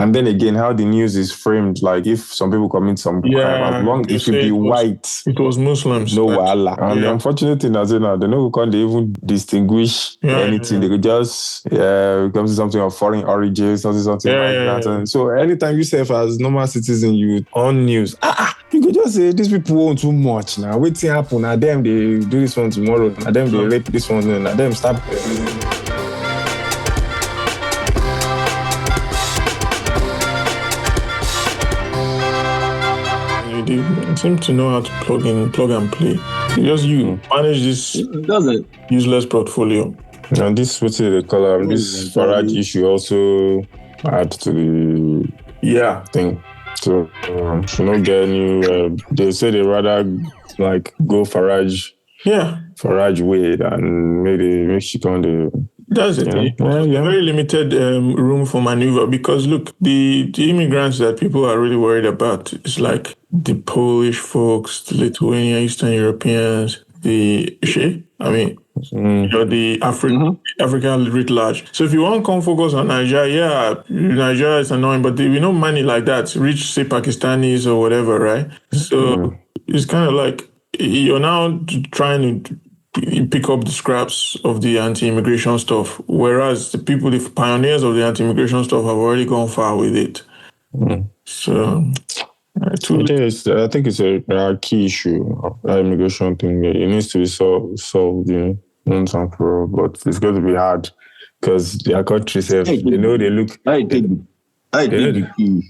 And then again, how the news is framed, like if some people commit some crime, as long it should be white. It was Muslims. No wahala. And the unfortunate thing is now they know can't even distinguish anything. They could just come to something of foreign origin, something migrant. So anytime you say as normal citizen, you on news, you could just say these people want too much now. Waiting happen. Now them they do this one tomorrow. Now them they rape this one. Now them stop. You seem to know how to plug and play. Just you manage this useless portfolio. And this what's the color? This Farage issue also add to the thing. So you don't get new. They say they rather like go Farage way than maybe Mexico. That's it. Very limited room for maneuver because look, the immigrants that people are really worried about is like the Polish folks, the Lithuanian, Eastern Europeans, the African writ large. So if you want to come focus on Nigeria, Nigeria is annoying, but we know money like that, rich, say Pakistanis or whatever, right? So it's kind of like you're now trying to pick up the scraps of the anti-immigration stuff, whereas the pioneers of the anti-immigration stuff have already gone far with it. So I think it's a key issue of the immigration thing. It needs to be solved, once and for all. But it's going to be hard because their countries have, they look. I think the key.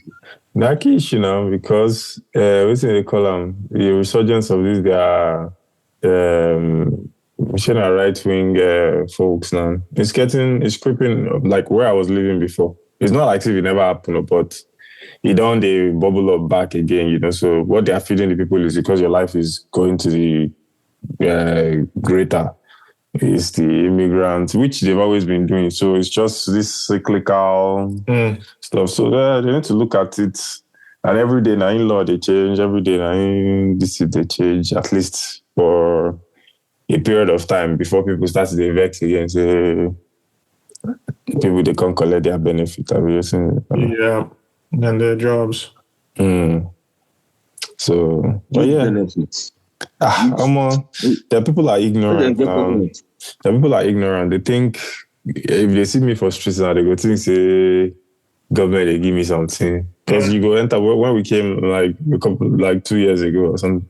That key issue now because what's they call them? The resurgence of this, their right-wing folks now. It's creeping like where I was living before. It's not like if it never happened, but they bubble up back again, So what they are feeding the people is because your life is going to the greater is the immigrants, which they've always been doing. So it's just this cyclical stuff. So they need to look at it. And every day now in law they change, every day now in this they change, at least for a period of time before people start to vex again. Say people they can't collect their benefit. And their jobs. So, but benefits. The people are ignorant now. The people are ignorant. They think if they see me for streets now, they go think say government they give me something. Because you go enter when we came like 2 years ago or something.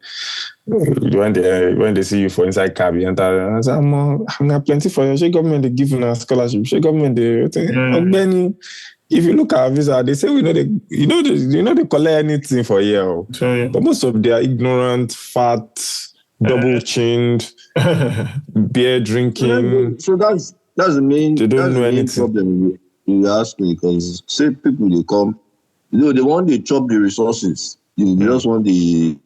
When they see you for inside cab, you enter. I say, I'm not plenty for you. Should government they give you a scholarship? Should government they? If you look at our visa, they say they collect anything for a year. But most of them are ignorant, fat, double-chinned, beer drinking. So that's the main. They don't know anything. Problem you ask me because say people they come, they want to chop the resources. They just want the.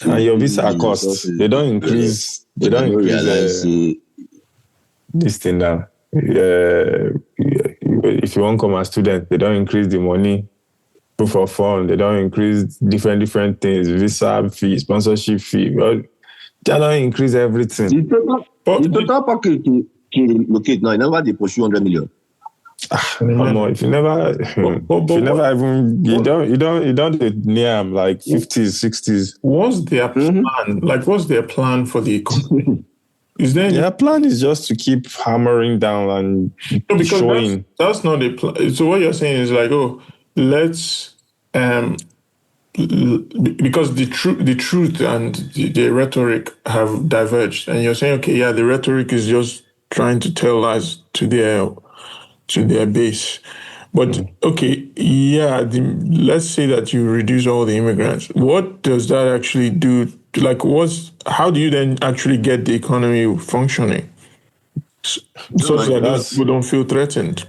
And your visa costs. They don't increase. They don't increase this thing now. If you want to come as student, they don't increase the money. Proof of fund, they don't increase different things. Visa fee, sponsorship fee. Well, they don't increase everything. The total package to locate now, never they pursue 100 million. If you never even you don't near like 50s, 60s. What's their plan? Like, what's their plan for the economy? Is there their plan is just to keep hammering down and showing. That's not the plan. So what you're saying is like, let's because the truth and the rhetoric have diverged, and you're saying, the rhetoric is just trying to tell lies to their base. But let's say that you reduce all the immigrants. What does that actually do? Like, how do you then actually get the economy functioning so that people don't feel threatened?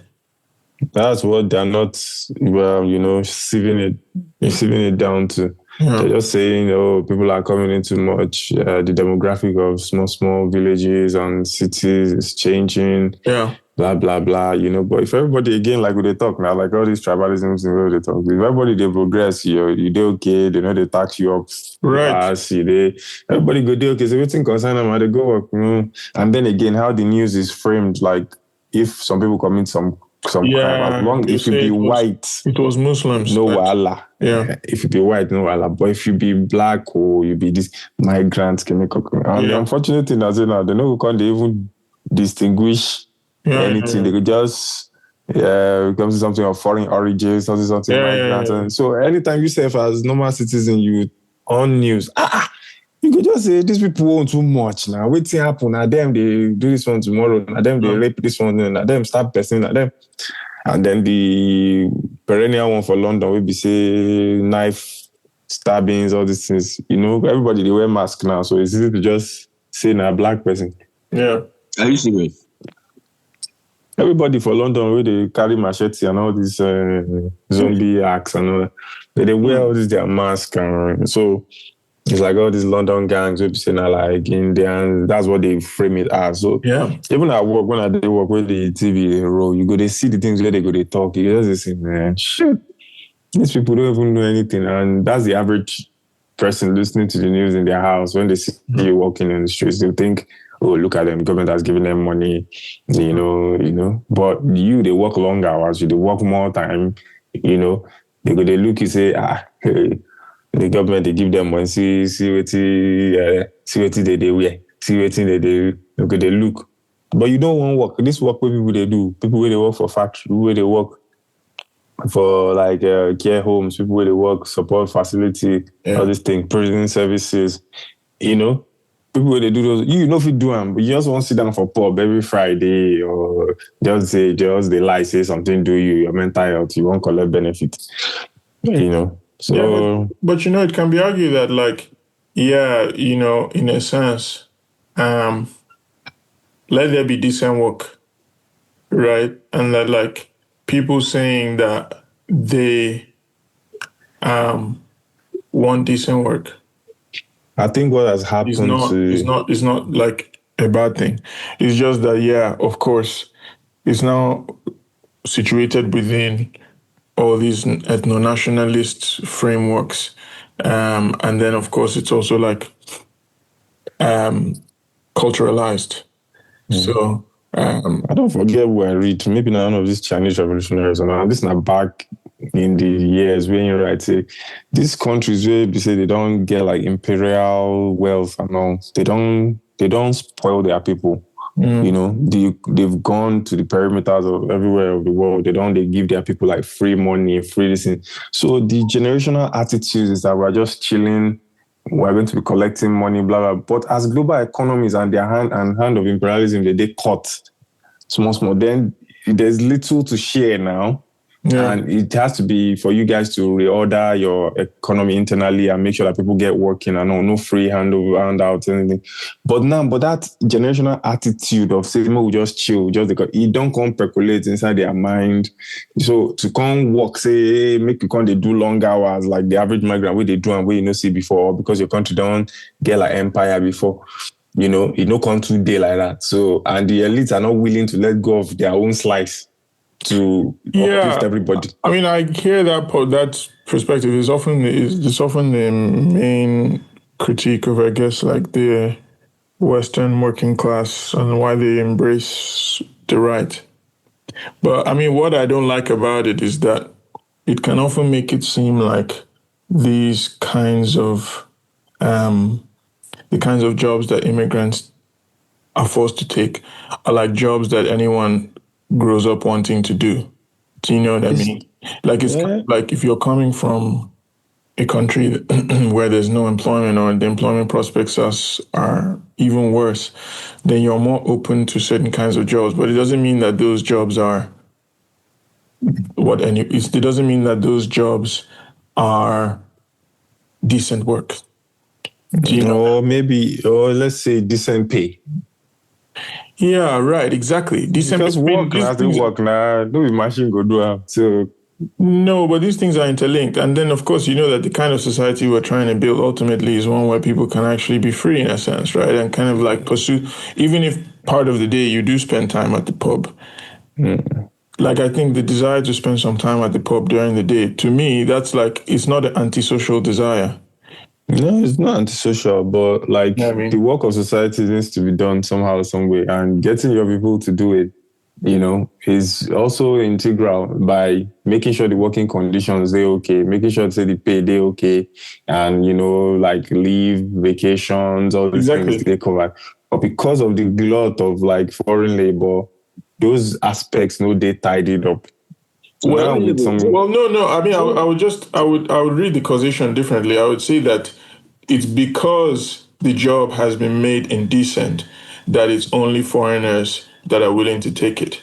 That's what they're not, sieving it down to. Yeah. They're just saying, people are coming in too much. The demographic of small villages and cities is changing. Yeah. Blah, blah, blah, But if everybody, again, like they talk now, like all these tribalisms and where they talk, if everybody, they progress, you do okay, they know they tax you up. Right. Everybody go do okay, so everything concern them, they go up, And then again, how the news is framed, like if some people commit some some crime. As long if you be white, it was Muslims. no wahala. Yeah. If you be white, no wahala. But if you be black or you be this migrants, can make and the unfortunate thing is now they know can't even distinguish anything. They could just come to something of foreign origin, something migrants. And so anytime you say as normal citizen, you on news, you could just say these people want too much now. Waiting happen. Now them they do this one tomorrow. Now them they rape this one. Now them start person. Now them, and then the perennial one for London will be say knife stabbings, all these things. You know, everybody they wear mask now, so it's easy to just say now black person. Yeah. Are you serious? Everybody for London where they carry machete and all these zombie acts and all that. They wear all this their mask and so. It's like all these London gangs will be saying like Indians. That's what they frame it as. So even at work, when I do work with the TV roll, you go they see the things where they go they talk. You just say, man, shit, these people don't even know anything. And that's the average person listening to the news in their house. When they see you walking in the streets, they think, oh, look at them, government has given them money, you know. But they work long hours, they work more time, you know. They go they look, you say, hey, the government they give them money, see what they wear, see what they look. But you don't want work. This work where people they do, people where they work for factory, where they work for like care homes, people where they work support facility, all these things, prison services, you know. People where they do those, you know if you do them, but you just want to sit down for pub every Friday or just they lie, say something, do your mental health, you won't collect benefit, you know. So, but you know, it can be argued that, like, you know, in a sense, let there be decent work, right? And that, like, people saying that they want decent work. I think what has happened is not like a bad thing. It's just that, of course, it's now situated within all these ethno-nationalist frameworks. And then, of course, it's also like culturalized. So I don't forget where I read, maybe none of these Chinese revolutionaries, and this is not back in the years when you write, say, these countries where they say they don't get like imperial wealth and all, they don't spoil their people. You know, they've gone to the perimeters of everywhere of the world. They give their people like free money, free listen. So the generational attitude is that we're just chilling, we're going to be collecting money, blah, blah. But as global economies and their hand of imperialism, they cut small, then there's little to share now. And it has to be for you guys to reorder your economy internally and make sure that people get working and no free handouts, anything. But that generational attitude of saying, we just chill, just because it don't come percolate inside their mind. So to come work, say, hey, make you come, they do long hours like the average migrant, where they do and where you know see before, because your country don't get like empire before. You know, it no come 2 day like that. So, and the elites are not willing to let go of their own slice to uplift everybody. I mean, I hear that perspective is often the main critique of, I guess, like the Western working class and why they embrace the right. But I mean, what I don't like about it is that it can often make it seem like these kinds of the kinds of jobs that immigrants are forced to take are like jobs that anyone grows up wanting to do. Do you know what I mean? Like it's kind of like if you're coming from a country where there's no employment or the employment prospects are even worse, then you're more open to certain kinds of jobs. But it doesn't mean that those jobs are it doesn't mean that those jobs are decent work. Do you know? Or let's say decent pay. Yeah, right, exactly. Decent because work now, no machine go do it. So no, but these things are interlinked. And then, of course, you know that the kind of society we're trying to build ultimately is one where people can actually be free in a sense, right? And kind of like pursue, even if part of the day you do spend time at the pub. Like, I think the desire to spend some time at the pub during the day, to me, that's like, it's not an antisocial desire. No, it's not antisocial, but like the work of society needs to be done somehow, some way, and getting your people to do it is also integral by making sure the working conditions they okay, making sure say the pay they okay, and like leave, vacations, all these things Exactly. they cover. But because of the glut of like foreign labor, those aspects they tidied up. So Well, now with some no. I mean, I would read the causation differently. I would say that it's because the job has been made indecent that it's only foreigners that are willing to take it.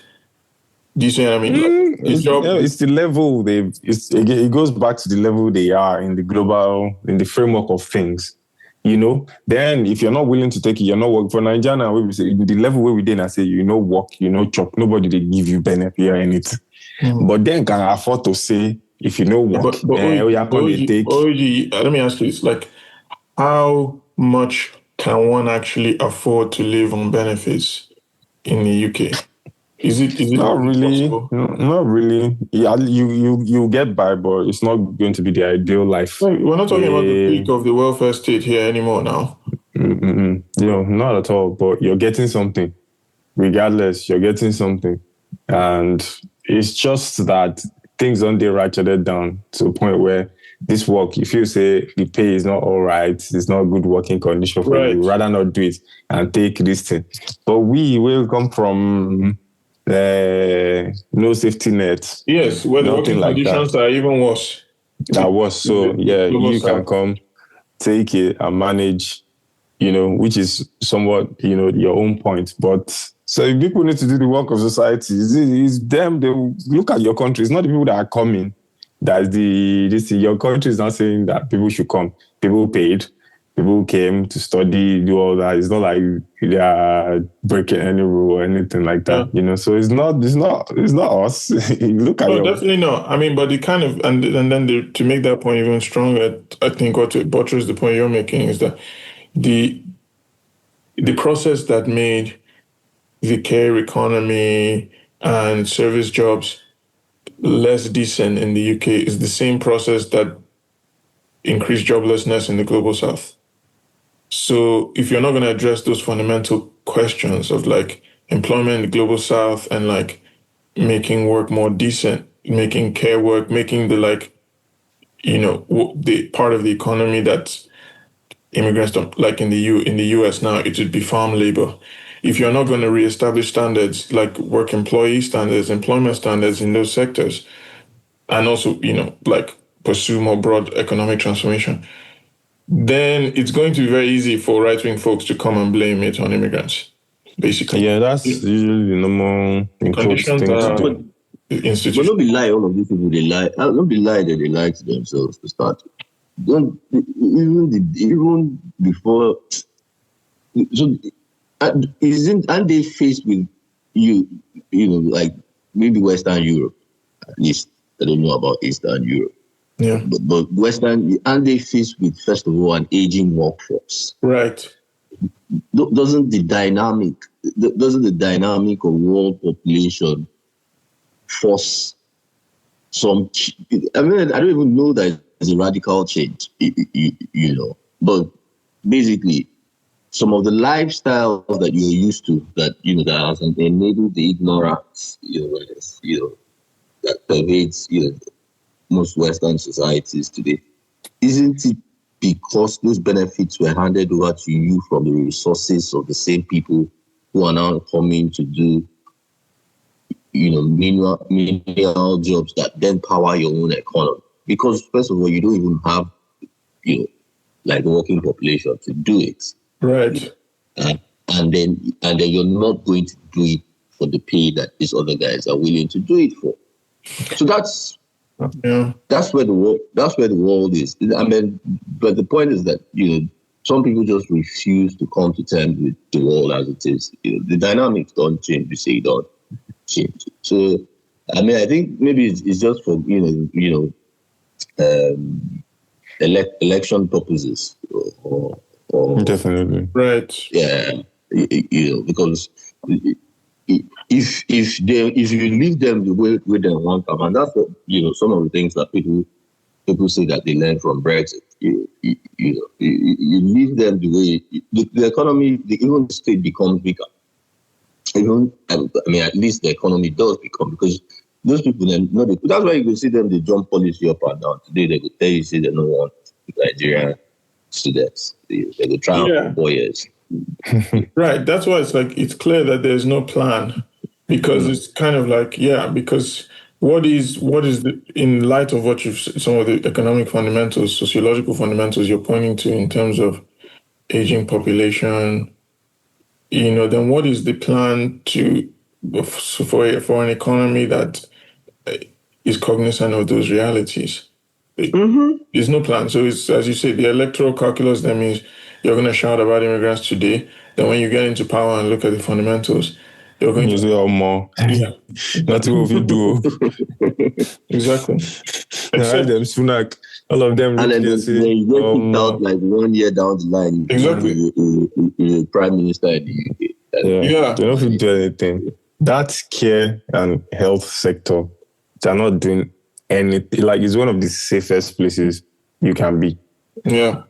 Do you see what I mean? Like the job. it's the level it goes back to the level they are in the framework of things. Then if you're not willing to take it, you're not working for Nigeria. Where we say the level where we did, I say work, chop. Nobody they give you benefit or anything. But then can afford to say if you know work, you can take. Let me ask you this: like, how much can one actually afford to live on benefits in the UK? Is it Not really really, possible? not really. Yeah, you get by, but it's not going to be the ideal life. We're not talking about the peak of the welfare state here anymore now. Not at all. But you're getting something. Regardless, you're getting something, and it's just that things don't get ratcheted down to a point where this work, if you say the pay is not all right, it's not a good working condition for you, Right. rather not do it and take this thing. But we will come from no safety net. Yes, where the Nothing working like that. conditions are even worse. That was so, yeah, Global you can South. come, take it and manage, which is somewhat, your own point. But so if people need to do the work of society, it's them, they look at your country. It's not the people that are coming. That's this thing. Your country is not saying that people should come. People paid. People came to study, do all that. It's not like they are breaking any rule or anything like that, So it's not us. Look at No, your definitely not. I mean, but the kind of and then to make that point even stronger, I think, or to buttress the point you're making, is that the process that made the care economy and service jobs less decent in the UK is the same process that increased joblessness in the global south. So if you're not going to address those fundamental questions of like employment in the global south and like making work more decent, making care work, making the the part of the economy that immigrants don't like in the US now, it would be farm labor. If you're not going to reestablish standards like work employee standards, employment standards in those sectors, and also like pursue more broad economic transformation, then it's going to be very easy for right-wing folks to come and blame it on immigrants, basically. Yeah, that's usually the normal in quotes Conditions thing to are do. But don't be lie, all of these people they lie. Don't be lie that they lie to themselves to start. Don't even before. So aren't they faced with like maybe Western Europe at least? I don't know about Eastern Europe. Yeah. But Western, aren't they faced with first of all an aging workforce? Right. Doesn't the dynamic of world population force some? I mean, I don't even know that it's a radical change, but basically some of the lifestyles that you're used to, that that has enabled the ignorance, that pervades, most Western societies today. Isn't it because those benefits were handed over to you from the resources of the same people who are now coming to do, menial jobs that then power your own economy? Because first of all, you don't even have, like the working population to do it. Right. And then you're not going to do it for the pay that these other guys are willing to do it for. So that's where the world is. I mean, but the point is that some people just refuse to come to terms with the world as it is. The dynamics don't change. We say don't change. So I mean, I think maybe it's just for election purposes or Definitely. Right. Yeah, because if you leave them the way they want them, and that's what some of the things that people say that they learn from Brexit. You leave them the way the economy, even the state becomes weaker. even, I mean, at least the economy does become, because those people, then, no, that's why you go see them, they jump policy up and down. Today, they go tell you, say they don't want Nigerian students. They go try out for bourgeios. Right. That's why it's like, it's clear that there's no plan, because it's kind of like, because what is in light of what some of the economic fundamentals, sociological fundamentals you're pointing to in terms of aging population, then what is the plan for an economy that is cognizant of those realities? There's no plan. So it's, as you say, the electoral calculus, that means you're going to shout about immigrants today. Then when you get into power and look at the fundamentals, you're going to say more. Yeah. Nothing will we do. Exactly. Except them Sunak, all of them. And then they get kicked out like 1 year down the line. Exactly. The prime minister in the UK. They don't do anything. That care and health sector, they're not doing anything. Like, it's one of the safest places you can be. Yeah.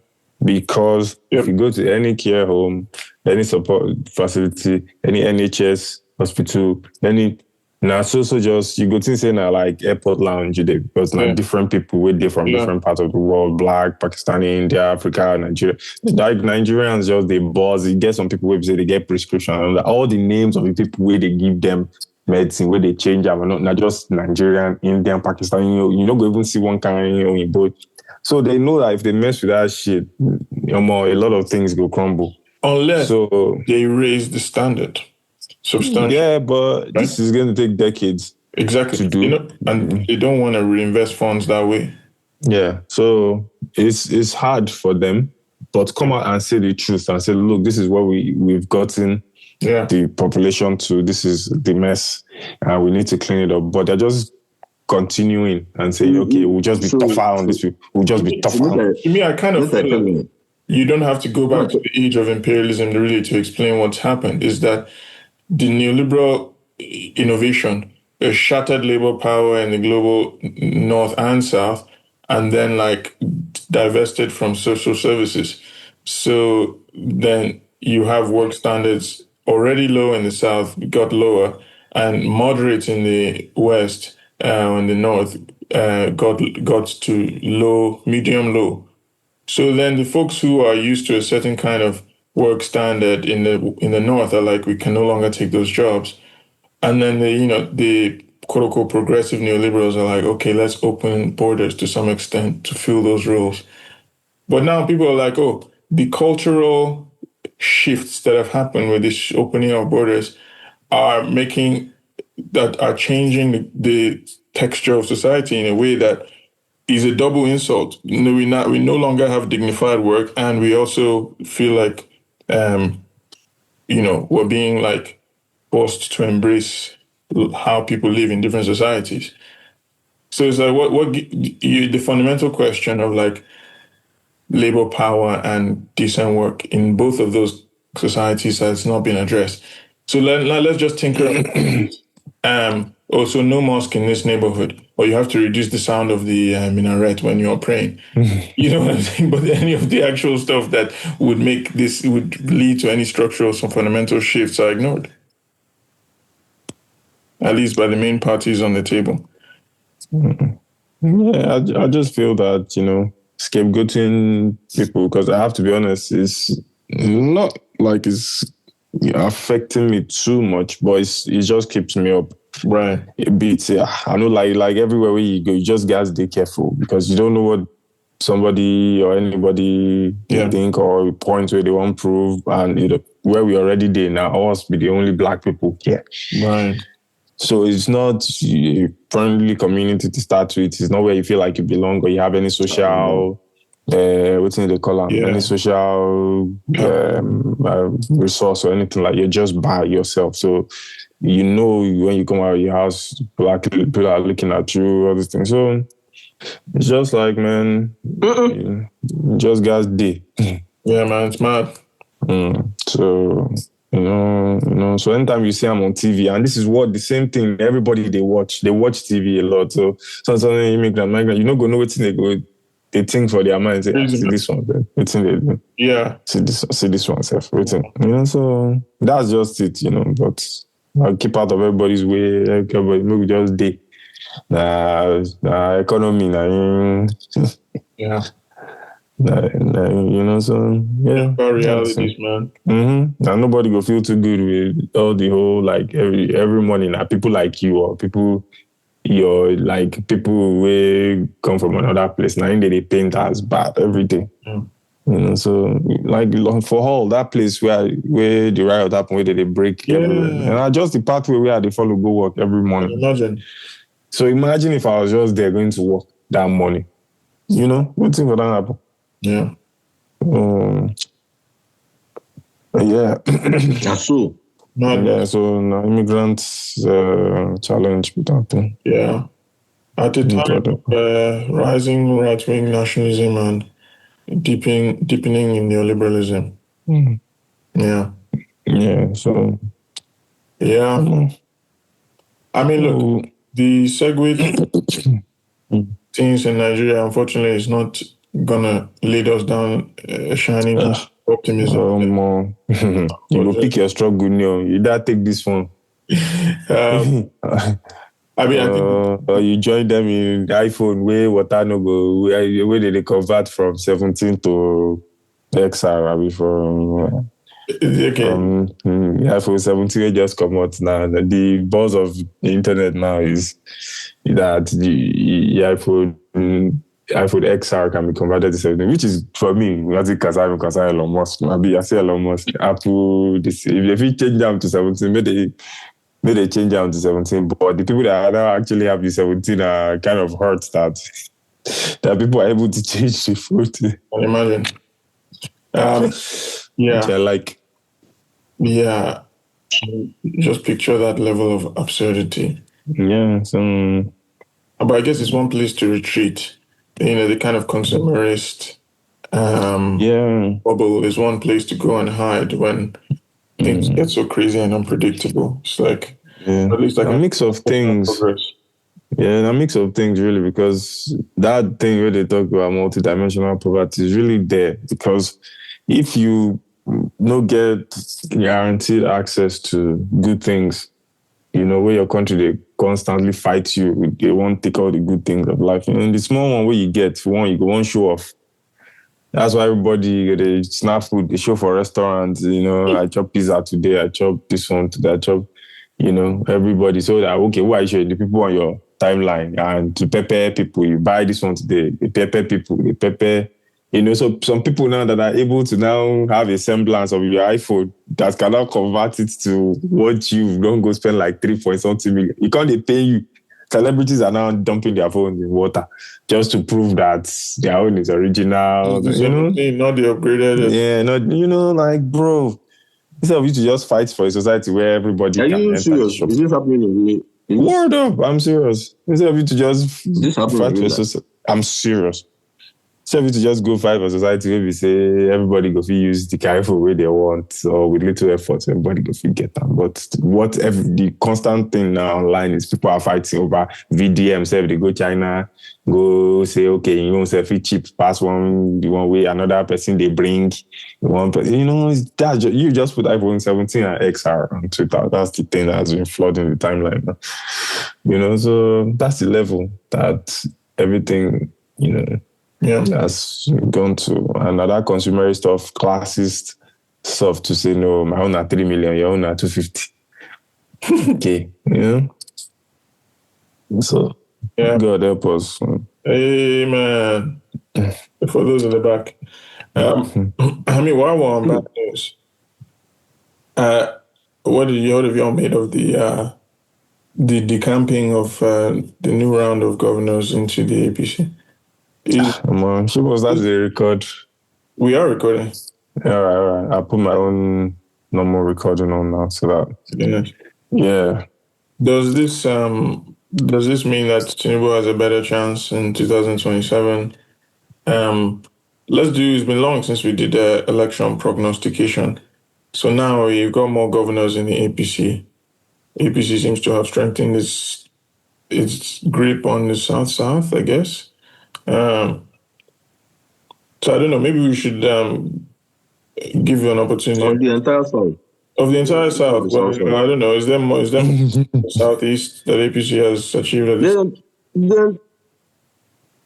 Because if you go to any care home, any support facility, any NHS hospital, just you go to say now like airport lounge today, because now different people with different parts of the world, Black, Pakistani, India, Africa, Nigeria. Like Nigerians just they buzz. You get some people who say they get prescription, and all the names of the people where they give them medicine, where they change them, not just Nigerian, Indian, Pakistani. You don't go even see one kind in both. So they know that if they mess with that shit, a lot of things will crumble. Unless they raise the standard substantially. Yeah, but this is going to take decades. Exactly. To do. And they don't want to reinvest funds that way. Yeah. So it's hard for them, but come out and say the truth and say, look, this is what we've gotten the population to. This is the mess, and we need to clean it up. But they're just continuing and saying, okay, we'll just be tougher on this. We'll just be tougher. To me, I kind of feel like you don't have to go back to the age of imperialism really to explain what's happened. Is that the neoliberal innovation shattered labor power in the global north and south, and then like divested from social services. So then you have work standards already low in the south, got lower, and moderate in the west, in the north, got to low, medium low. So then the folks who are used to a certain kind of work standard in the north are like, we can no longer take those jobs. And then the quote unquote progressive neoliberals are like, okay, let's open borders to some extent to fill those roles. But now people are like, oh, the cultural shifts that have happened with this opening of borders are changing the texture of society in a way that is a double insult. We no longer have dignified work, and we also feel like we're being like forced to embrace how people live in different societies. So it's like the fundamental question of like labor power and decent work in both of those societies has not been addressed. So let's just tinker. Also, no mosque in this neighborhood, or you have to reduce the sound of the minaret when you're praying. You know what I'm saying? But any of the actual stuff that would lead to any structural, some fundamental shifts are ignored. At least by the main parties on the table. Yeah, I just feel that, scapegoating people, because I have to be honest, it's not like it's affecting me too much, but it just keeps me up. Right. A bit. Yeah. I know like everywhere where you go, you just guys stay careful, because you don't know what somebody or anybody think or point where they want to prove, and where we already there now, us be the only Black people here. Right. So it's not a friendly community to start with. It's not where you feel like you belong or you have any social, what's in the column, any social resource or anything. Like, you're just by yourself. So when you come out of your house, Black people are looking at you, all these things. So it's just like, man, just guys day. Yeah, man, it's mad. So so anytime you see I'm on TV, and this is the same thing everybody they watch TV a lot. So sometimes migrant, you go know what they think for their mind. Say, see this one, then it's in the see this one, self waiting. So that's just it, but I'll keep out of everybody's way. Everybody, maybe just day. Economy, Yeah. so yeah. Realities, man. Mm-hmm. And nobody will feel too good with all the whole like every morning. People like you or people people who come from another place. Now they paint as bad every day. So like for all that place where the riot happened, where they break everywhere. And just the pathway where they follow go work every morning. Imagine. So imagine if I was just there going to work that morning. What thing would that happen? Yeah. Yeah. That's so. Yeah, so immigrants challenge with that thing. Yeah. At the time of rising right-wing nationalism and deepening in neoliberalism. Yeah. Yeah, so... Yeah. I mean, look, the segue things in Nigeria, unfortunately, is not going to lead us down shining optimism. You go pick your struggle, you don't take this one. I think you join them in the iPhone where water no go, where they convert from 17 to XR, from iPhone 17 just come out now. The buzz of the internet now is that the iPhone XR can be converted to 17, which is for me, because I Elon Musk. I say Elon Musk, Apple, if they change them to 17, maybe they change down to 17, but the people that now actually have the 17 are kind of hurt that people are able to change the 14. I can imagine. Yeah. Which I like. Yeah. Just picture that level of absurdity. Yeah. But I guess it's one place to retreat. The kind of consumerist bubble is one place to go and hide when things get so crazy and unpredictable. It's like at least a mix of things. Yeah, a mix of things really, because that thing where they talk about multidimensional poverty is really there, because if you don't get guaranteed access to good things, where your country, they constantly fight you, they won't take all the good things of life. The small one where you get, you go one show off. That's why everybody, they snap food, they show for restaurants, I chop pizza today, I chop this one today, I chop, everybody. So that, okay, who are you showing? The people on your timeline, and to pepper people, you buy this one today, they pepper people, they pepper, so some people now that are able to now have a semblance of your iPhone that cannot convert it to what you don't go spend like 3-point-something million. You can't pay you. Celebrities are now dumping their phones in water just to prove that their own is original. Not the upgraded. Yeah, bro, instead of you to just fight for a society where everybody can enter serious? Is this happening in me? Word up, I'm serious. Instead of you to just fight for a society, I'm serious. So if you to just go fight for society where we say everybody go fit use the careful way they want, or with little effort, everybody go fit get them. But the constant thing now online is people are fighting over VDM. Say if they go China, go say, okay, you won't say cheap, pass one way, another person they bring one person. You just put iPhone 17 and XR on Twitter. That's the thing that's been flooding the timeline. So that's the level that everything, has gone to. Another consumerist stuff, classist stuff to say, no, my own are 3 million, your own are 250. Okay, So, God help us. Amen. For those in the back. While we're on bad news, what have y'all made of the decamping of the new round of governors into the APC? She was that the record. We are recording. All right. I'll put my own normal recording on now, so that. Yeah. Does this mean that Tinubu has a better chance in 2027? It's been long since we did the election prognostication. So now you've got more governors in the APC. APC seems to have strengthened its grip on the South, I guess. So I don't know, maybe we should give you an opportunity. On the entire South. Of the entire South, The well, South South. I don't know. Is there more Southeast that APC has achieved at this?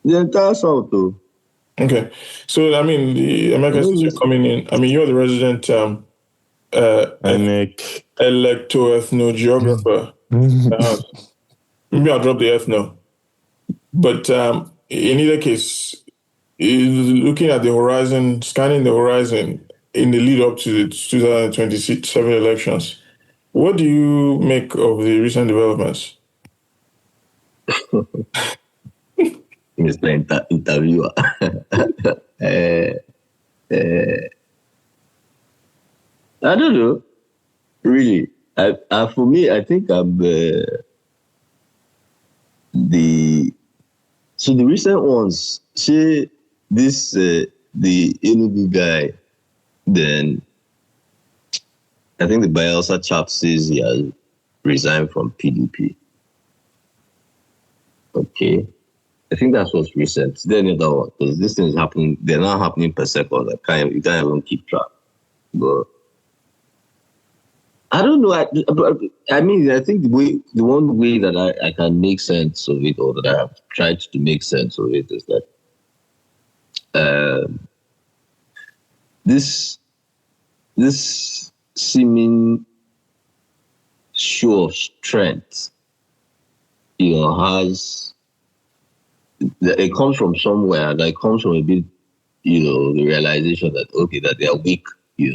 The entire South, though. Okay. So, I mean, the American since you're coming in, I mean, you're the resident Nick. electo-ethnogeographer. Maybe I'll drop the ethno. But in either case, looking at the horizon, scanning the horizon in the lead up to the 2027 elections, what do you make of the recent developments? Mr. Interviewer. I don't know, really. For me, I think I'm the recent ones. Say this the Enugu guy. Then I think the Bielsa chap says he has resigned from PDP. Okay. I think that's what's recent. Then the other one, because these things happen, they're not happening per second. You can't even keep track. But I don't know. I mean, I think the one way that I can make sense of it, or that I have tried to make sense of it, is that this seeming show of strength, has. It comes from somewhere. That comes from a bit, the realization that that they are weak,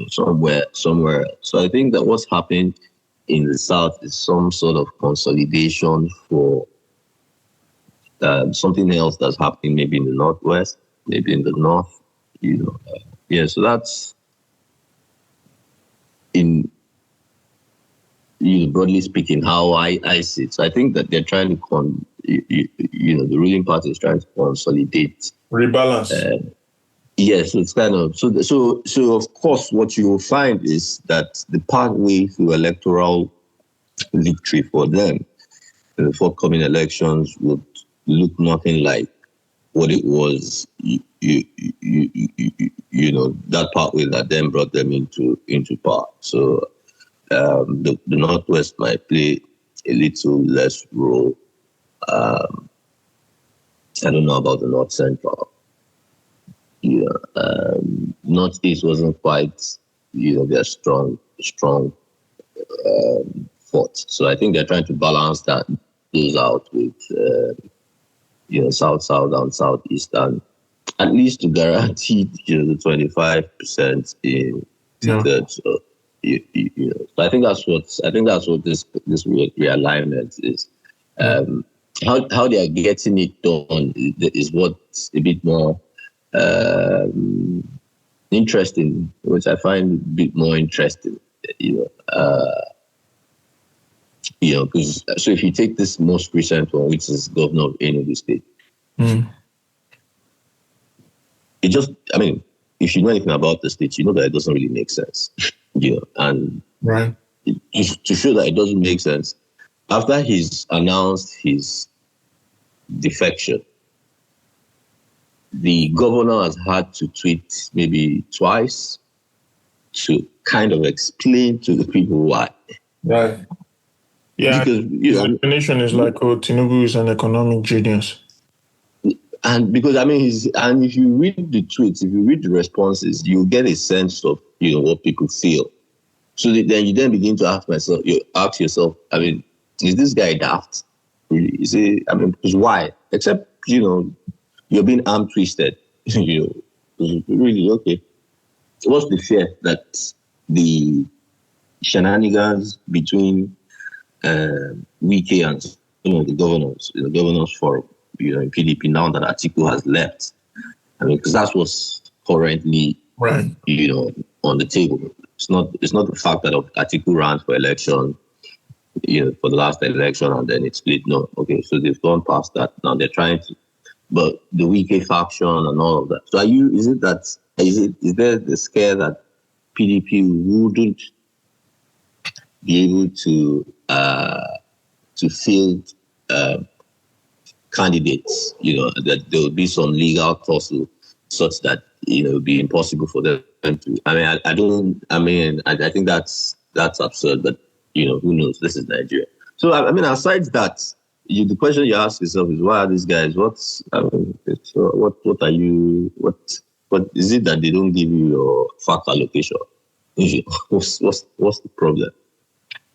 somewhere else. So I think that what's happening in the South is some sort of consolidation for something else that's happening maybe in the Northwest, maybe in the North. So that's in broadly speaking how I see it. So I think that they're trying to the ruling party is trying to consolidate, rebalance. Yes, it's kind of so. Of course, what you will find is that the pathway to electoral victory for them in the forthcoming elections would look nothing like what it was. That pathway that then brought them into power. So the Northwest might play a little less role. I don't know about the North Central. Northeast wasn't quite, their strong fort. So I think they're trying to balance those out with, South and Southeast, and at least to guarantee, the 25% in two-thirds. So, so I think that's what this realignment is. How they are getting it done is what's a bit more interesting, which I find a bit more interesting, because so if you take this most recent one, which is governor of Enugu State, it just, I mean, if you know anything about the state, you know that it doesn't really make sense, and right to show that it doesn't make sense, after he's announced his defection, the governor has had to tweet maybe twice to kind of explain to the people why. Right. Yeah, because his explanation is like, Tinubu is an economic genius. And because and if you read the tweets, if you read the responses, you get a sense of what people feel. So then you begin to ask yourself, is this guy daft? Is it? Because why? Except you're being arm twisted. Really okay. What's the fear that the shenanigans between Wike and the governors forum, in PDP, now that Atiku has left? Because that's what's currently right, on the table. It's not the fact that Atiku ran for election, for the last election and then it split. No, okay, so they've gone past that. Now they're trying to, but the Wike faction and all of that. So is there the scare that PDP wouldn't be able to field candidates, that there will be some legal tussle such that it will be impossible for them to. I think that's that's absurd. But who knows? This is Nigeria. So I mean, aside that, the question you ask yourself is, why are these guys? What are you? What is it that they don't give you your fact allocation? What's the problem?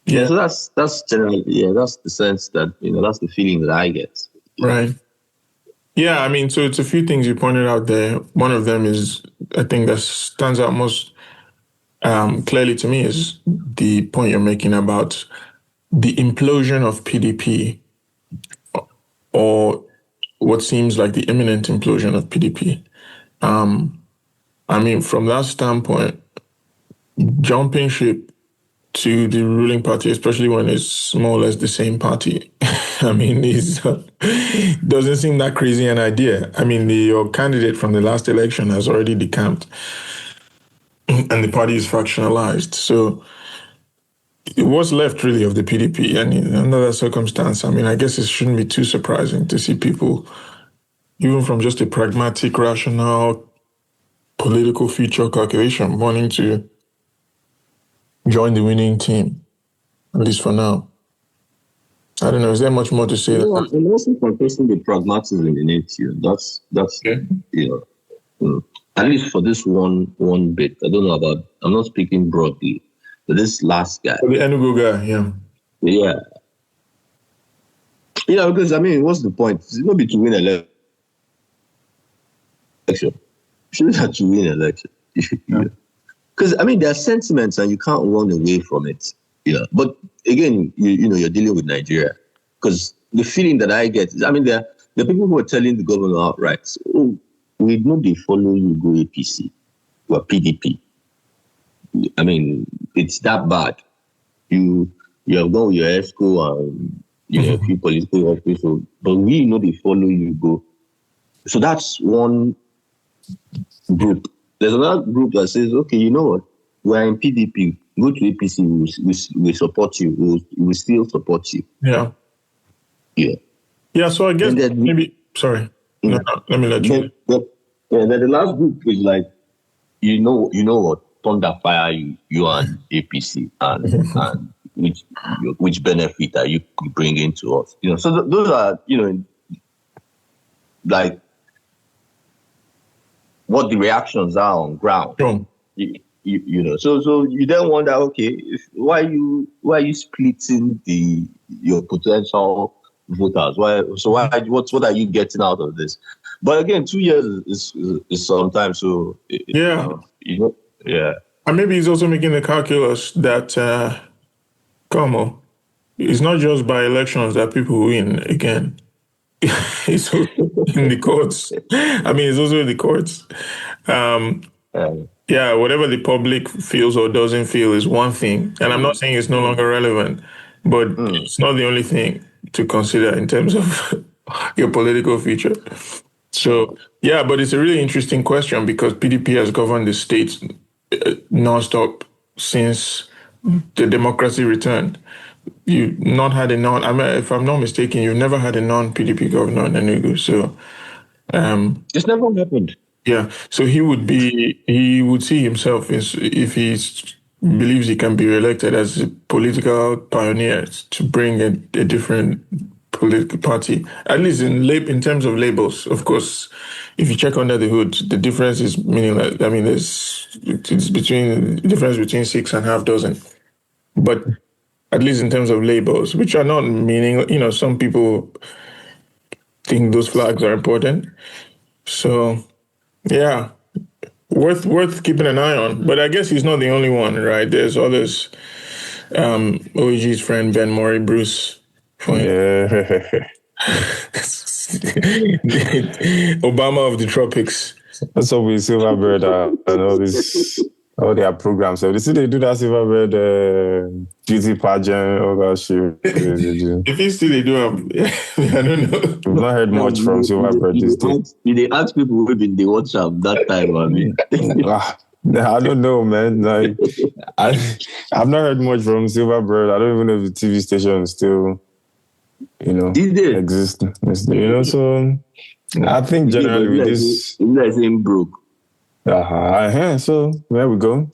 Yeah, so that's generally, that's the sense that, that's the feeling that I get. Right. Yeah, I mean, so it's a few things you pointed out there. One of them is, I think that stands out most clearly to me, is the point you're making about the implosion of PDP, or what seems like the imminent implosion of PDP. I mean, from that standpoint, jumping ship to the ruling party, especially when it's more or less the same party, I mean, it doesn't seem that crazy an idea. I mean, your candidate from the last election has already decamped, and the party is fractionalized. So what's left really of the PDP? And under that circumstance, I mean, I guess it shouldn't be too surprising to see people, even from just a pragmatic, rational, political future calculation, wanting to join the winning team, at least for now. I don't know. Is there much more to say? I'm also contesting the pragmatism in it. That's okay. At least for this one bit. I don't know about. I'm not speaking broadly, but this last guy, the Enugu guy, yeah. Because I mean, what's the point? It's not be to win election. Shouldn't have to win election. Because I mean, there are sentiments, and you can't run away from it. But again, you're dealing with Nigeria, because the feeling that I get is, I mean, there are people who are telling the governor outright, "Oh, we know they follow you, go APC or PDP." I mean, it's that bad. You have gone with your ESCO and a few political officers, but we know they follow you, go. So that's one group. There's another group that says, okay, you know what? We're in PDP. Go to APC. We support you. We will still support you. Yeah. Yeah. Yeah. So I guess maybe. Sorry. No, let me let you. Then the last group is like, you know what? Thunder fire you and APC, and which benefit are you bringing to us? So those are like what the reactions are on ground. Sure. So you then wonder, okay, why are you splitting your potential voters? What are you getting out of this? But again, 2 years is some time. So yeah. Yeah. And maybe he's also making the calculus that it's not just by elections that people win again. It's also in the courts. I mean, it's also in the courts. Yeah, whatever the public feels or doesn't feel is one thing. And I'm not saying it's no longer relevant, but it's not the only thing to consider in terms of your political future. So, yeah, but it's a really interesting question, because PDP has governed the state nonstop since the democracy returned. You've not had if I'm not mistaken, you've never had a non-PDP governor in Enugu. So, it's never happened. Yeah, so he would see himself if he believes he can be reelected as a political pioneer to bring a different political party, at least in terms of labels. Of course, if you check under the hood, the difference is meaningless. I mean, it's the difference between 6 and half dozen, but at least in terms of labels, which are not meaning. Some people think those flags are important, so. Yeah, worth keeping an eye on. But I guess he's not the only one, right? There's others. OEG's friend Ben Murray Bruce. Yeah. Obama of the tropics. That's what we Silverbird and all their programs. So they do that Silverbird beauty pageant, all that shit. If it's still they do, I don't know. We've not heard much from Silverbird this day. They ask people who been the WhatsApp that time. I mean, I don't know, man. Like, I've not heard much from Silverbird. I don't even know if the TV station is still, exists. So I think generally with this, saying broke. So there we go.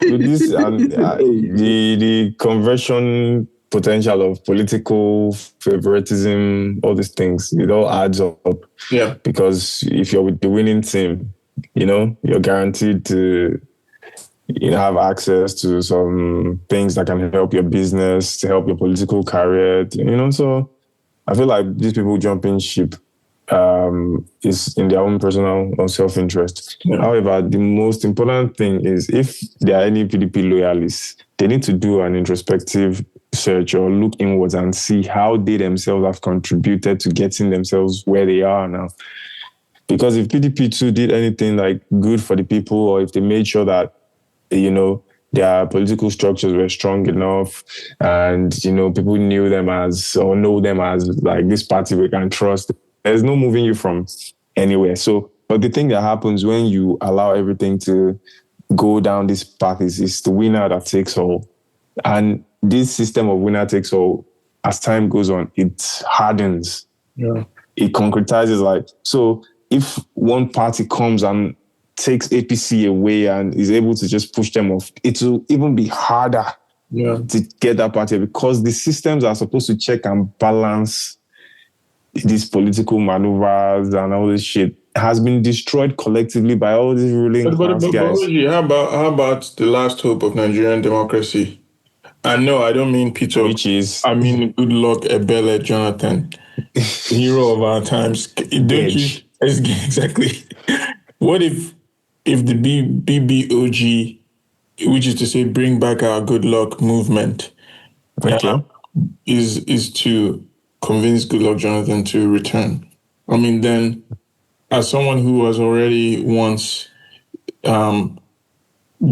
with this and the conversion potential of political favoritism, all these things, it all adds up. Yeah. Because if you're with the winning team, you're guaranteed to have access to some things that can help your business, to help your political career, so I feel like these people jumping ship is in their own personal or self-interest. Yeah. However, the most important thing is if there are any PDP loyalists, they need to do an introspective search or look inwards and see how they themselves have contributed to getting themselves where they are now. Because if PDP too did anything like good for the people, or if they made sure that, their political structures were strong enough and, people knew them as, or know them as like this party we can trust, there's no moving you from anywhere. So, but the thing that happens when you allow everything to go down this path is the winner that takes all. And this system of winner takes all, as time goes on, it hardens. Yeah. It concretizes so if one party comes and takes APC away and is able to just push them off, it will even be harder to get that party, because the systems are supposed to check and balance these political maneuvers and all this shit has been destroyed collectively by all these ruling class guys. But how about the last hope of Nigerian democracy? And no, I don't mean Peter. Which is? I mean Goodluck Ebele Jonathan, hero of our times. Don't you? Exactly. What if the BBOG, which is to say Bring Back Our Good Luck movement, is to convince Goodluck Jonathan to return? I mean, then, as someone who was already once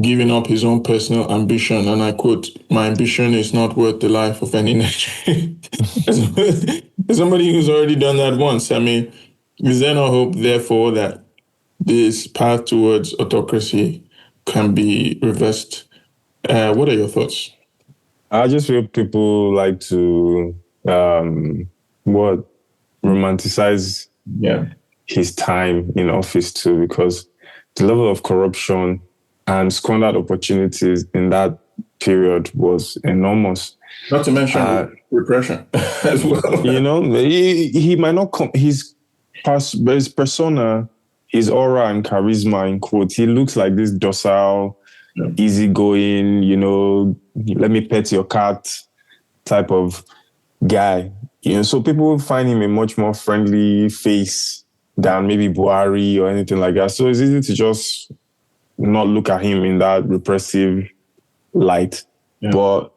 giving up his own personal ambition, and I quote, "My ambition is not worth the life of any Nigerian." As somebody who's already done that once, I mean, is there no hope, therefore, that this path towards autocracy can be reversed? What are your thoughts? I just feel people like to romanticize his time in office too, because the level of corruption and squandered opportunities in that period was enormous. Not to mention repression as well. He might not come. His persona, his aura and charisma, in quotes, he looks like this docile, easygoing, let me pet your cat type of guy. So people find him a much more friendly face than maybe Buhari or anything like that. So it's easy to just not look at him in that repressive light. Yeah. But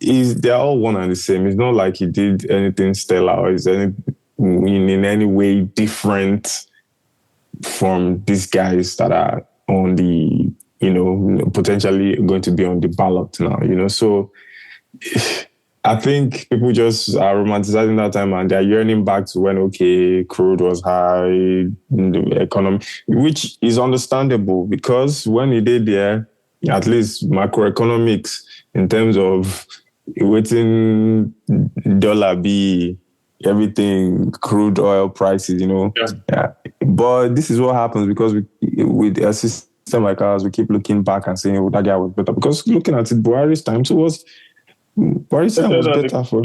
they're all one and the same. It's not like he did anything stellar or is in any way different from these guys that are on the, potentially going to be on the ballot now, So I think people just are romanticizing that time and they're yearning back to when, crude was high, the economy, which is understandable because when he did there, at least macroeconomics in terms of waiting dollar be everything, crude oil prices, Yeah. But this is what happens because with a system like ours, we keep looking back and saying, that guy was better. Because looking at it, Buhari's time, Buhari's time was better for...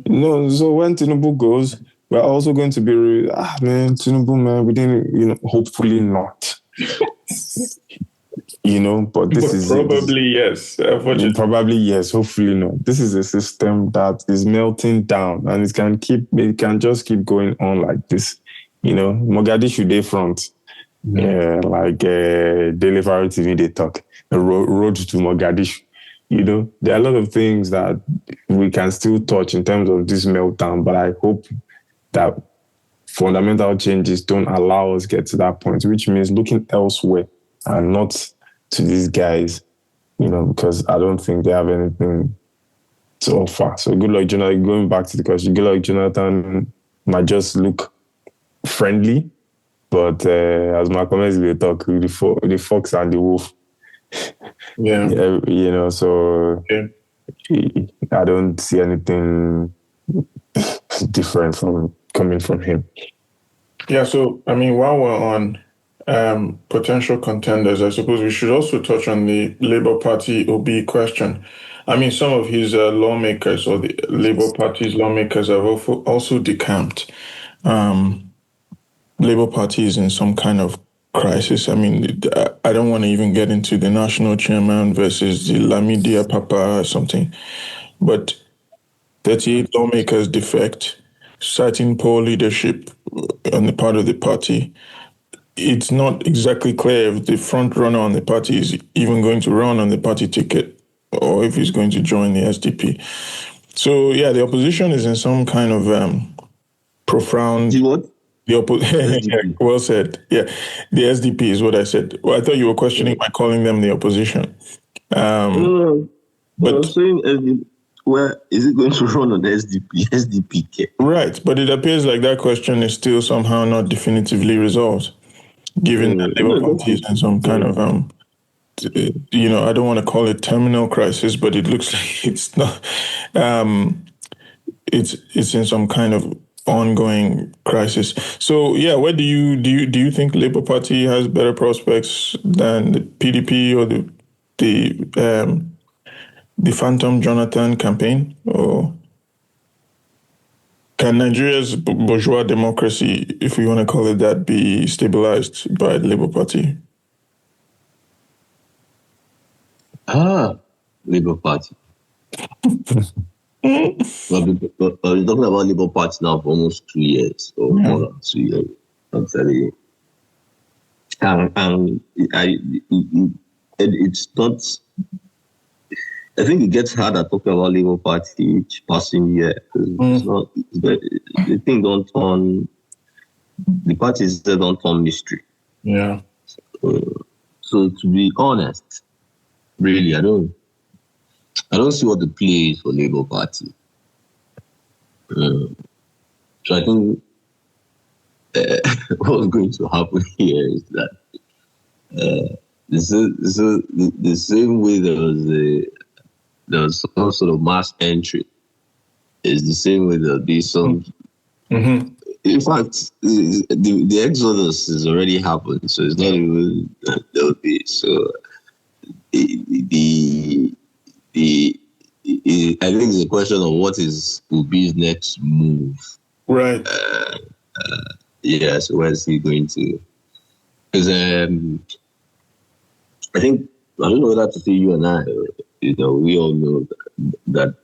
No, so when Tinubu goes, we're also going to be, Tinubu, man, we didn't, hopefully not. But this is... Probably yes. Probably yes, hopefully not. This is a system that is melting down and it can just keep going on like this. Mogadishu Day front. Like Daily Pharaoh TV, they talk. The road to Mogadishu. There are a lot of things that we can still touch in terms of this meltdown, but I hope that fundamental changes don't allow us get to that point, which means looking elsewhere and not to these guys, because I don't think they have anything to offer. So Goodluck Jonathan, going back to the question, Goodluck Jonathan might just look friendly, but as Malcolm X will talk, the fox and the wolf. So I don't see anything different from coming from him. Yeah, so I mean, while we're on potential contenders, I suppose we should also touch on the Labour Party OB question. I mean, some of his lawmakers or the Labour Party's lawmakers have also decamped. Labour Party is in some kind of crisis. I mean, I don't want to even get into the national chairman versus the Lamidia Papa or something, but 38 lawmakers defect, citing poor leadership on the part of the party. It's not exactly clear if the front runner on the party is even going to run on the party ticket or if he's going to join the SDP. So, yeah, the opposition is in some kind of profound... What? The well said. Yeah, the SDP is what I said. Well, I thought you were questioning by calling them the opposition. No, but I'm saying, where is it going to run on the SDP? SDP. Right, but it appears like that question is still somehow not definitively resolved, given that Labour Party is in some kind of I don't want to call it terminal crisis, but it looks like it's not. It's in some kind of ongoing crisis. So yeah, where do you think Labour Party has better prospects than the PDP or the Phantom Jonathan campaign, or can Nigeria's bourgeois democracy, if we want to call it that, be stabilized by the Labour Party? Labour Party. We're talking about Labour Party now for almost 2 years, or more than 2 years. I'm telling you. And it's not. I think it gets harder talking about Labour Party each passing year. It's not. The thing don't turn. The parties they don't turn mystery. Yeah. So to be honest, really, I don't see what the play is for Labour Party. So I think what's going to happen here is that the same way there was some sort of mass entry is the same way there'll be some. Mm-hmm. In fact, the exodus has already happened, so it's not even there'll be so. I think it's a question of what is Obi's next move. Right. Yeah, so where's he going to? Because I think, I don't know whether to say you and I, we all know that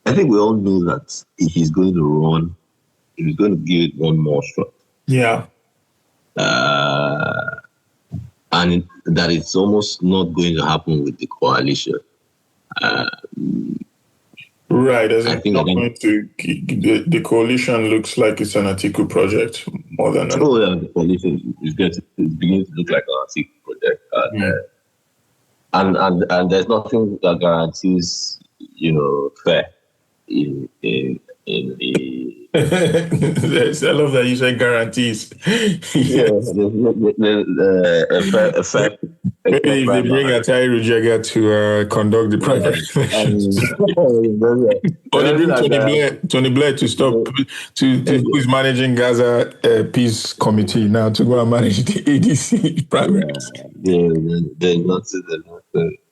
I think we all know that if he's going to run, he's going to give it one more shot. Yeah. And that it's almost not going to happen with the coalition. Right, as I think the coalition looks like it's an Atiku project more than an. Oh yeah, the coalition is beginning to look like an Atiku project, and there's nothing that guarantees fair in the. I love that you say guarantees. Yeah, a fair. Maybe if they bring Atai Rujaga to conduct the primary elections. Or they bring Tony Blair to stop, who is managing Gaza Peace Committee now to go and manage the ADC primaries. They're not.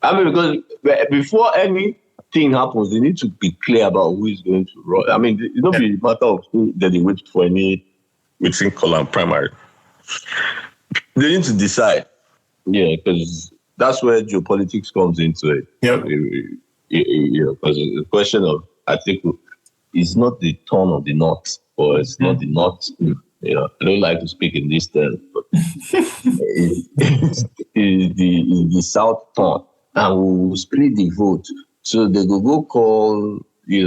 I mean, because before anything happens, they need to be clear about who is going to run. I mean, it's not be a matter of who that they wait for any waiting column primary. They need to decide. Yeah, because that's where geopolitics comes into it. Yep. Because the question of, I think, it's not the turn of the North, or it's not the North. I don't like to speak in this term, but it's the South turn, and we will split the vote. So they go call,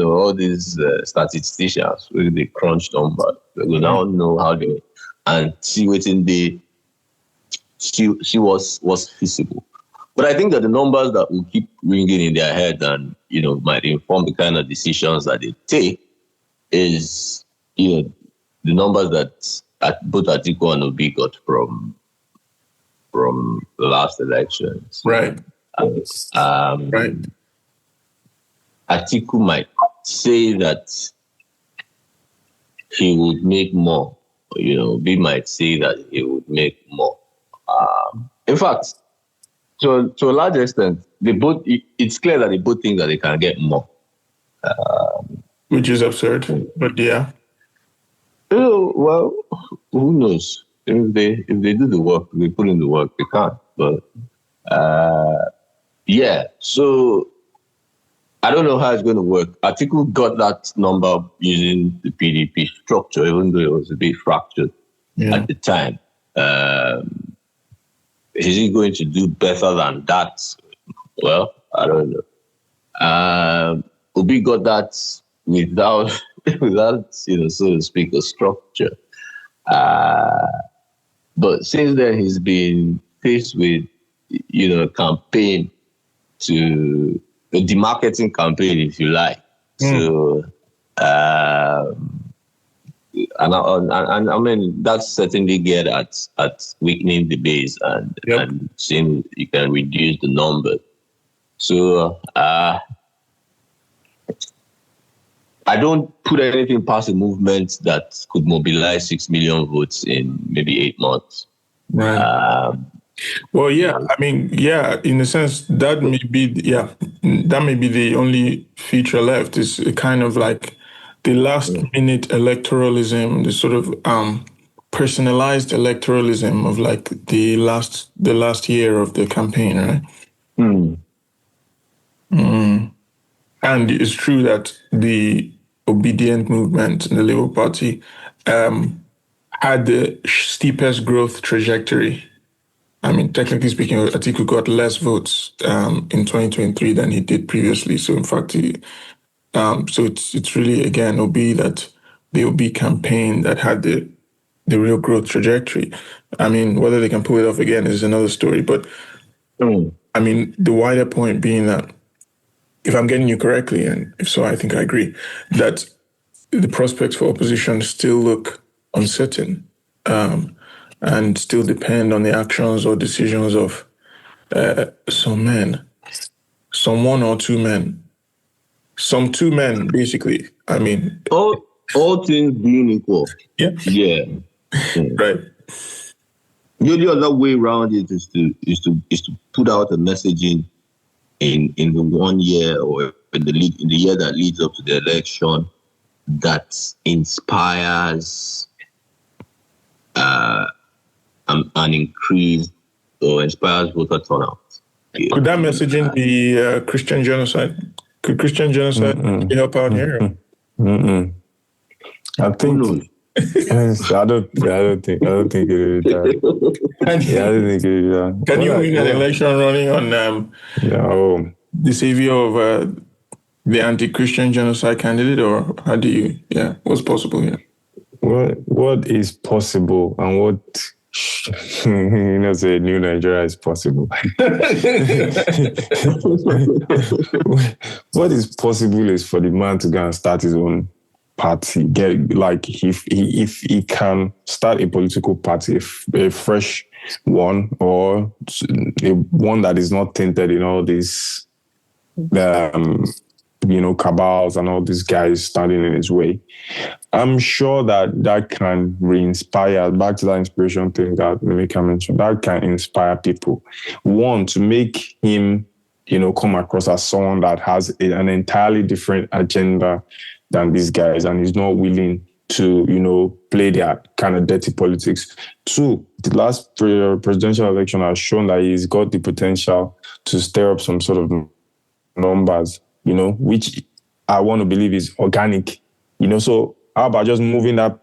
all these statisticians with the crunch number. They will now know how they, and see what in the. She was feasible. But I think that the numbers that will keep ringing in their head and, might inform the kind of decisions that they take is, the numbers that both Atiku and Obi got from the last elections. Right. Right. Atiku might say that he would make more we might say that he would make more. In fact, to a large extent, it's clear that they both think that they can get more. Which is absurd, but yeah. Well, who knows? If they do the work, they put in the work, they can't. But yeah, so I don't know how it's going to work. Atiku got that number using the PDP structure, even though it was a bit fractured at the time. Is he going to do better than that? Well, I don't know. Obi got that without, so to speak, a structure. But since then, he's been faced with, a campaign a demarketing campaign, if you like. So, and I mean, that's certainly geared at weakening the base and seeing you can reduce the number. So, I don't put anything past a movement that could mobilize 6 million votes in maybe 8 months. Right. Well, yeah, I mean, yeah, in a sense, that may be the only feature left. Is kind of like the last minute electoralism, the sort of personalized electoralism of like the last year of the campaign, right? And it's true that the obedient movement, the Labour Party, had the steepest growth trajectory. I mean, technically speaking, Atiku got less votes in 2023 than he did previously. So in fact, so it's really again the Obi campaign that had the real growth trajectory. I mean, whether they can pull it off again is another story. But I mean, the wider point being that if I'm getting you correctly, and if so, I think I agree, that the prospects for opposition still look uncertain and still depend on the actions or decisions of some men, some one or two men, some two men, basically. I mean, all things being equal. Yeah. Right. The only other way around it is to put out a messaging in the 1 year or in the year that leads up to the election that inspires an increase or inspires voter turnout. Could that messaging be Christian genocide? Could Christian genocide help out here? I think. I don't think it is that. I don't think it is that. Can you win an election running on no the savior of the anti-Christian genocide candidate, or how do you? Yeah, what's possible here? What is possible and what say new Nigeria is possible. What is possible is for the man to go and start his own party. If he can start a political party, a fresh one, or a one that is not tainted in all these cabals and all these guys standing in his way. I'm sure that can re-inspire, back to that inspiration thing that Mimika mentioned, that can inspire people. One, to make him, come across as someone that has an entirely different agenda than these guys and is not willing to, play their kind of dirty politics. Two, the last presidential election has shown that he's got the potential to stir up some sort of numbers, which I want to believe is organic, so how about just moving that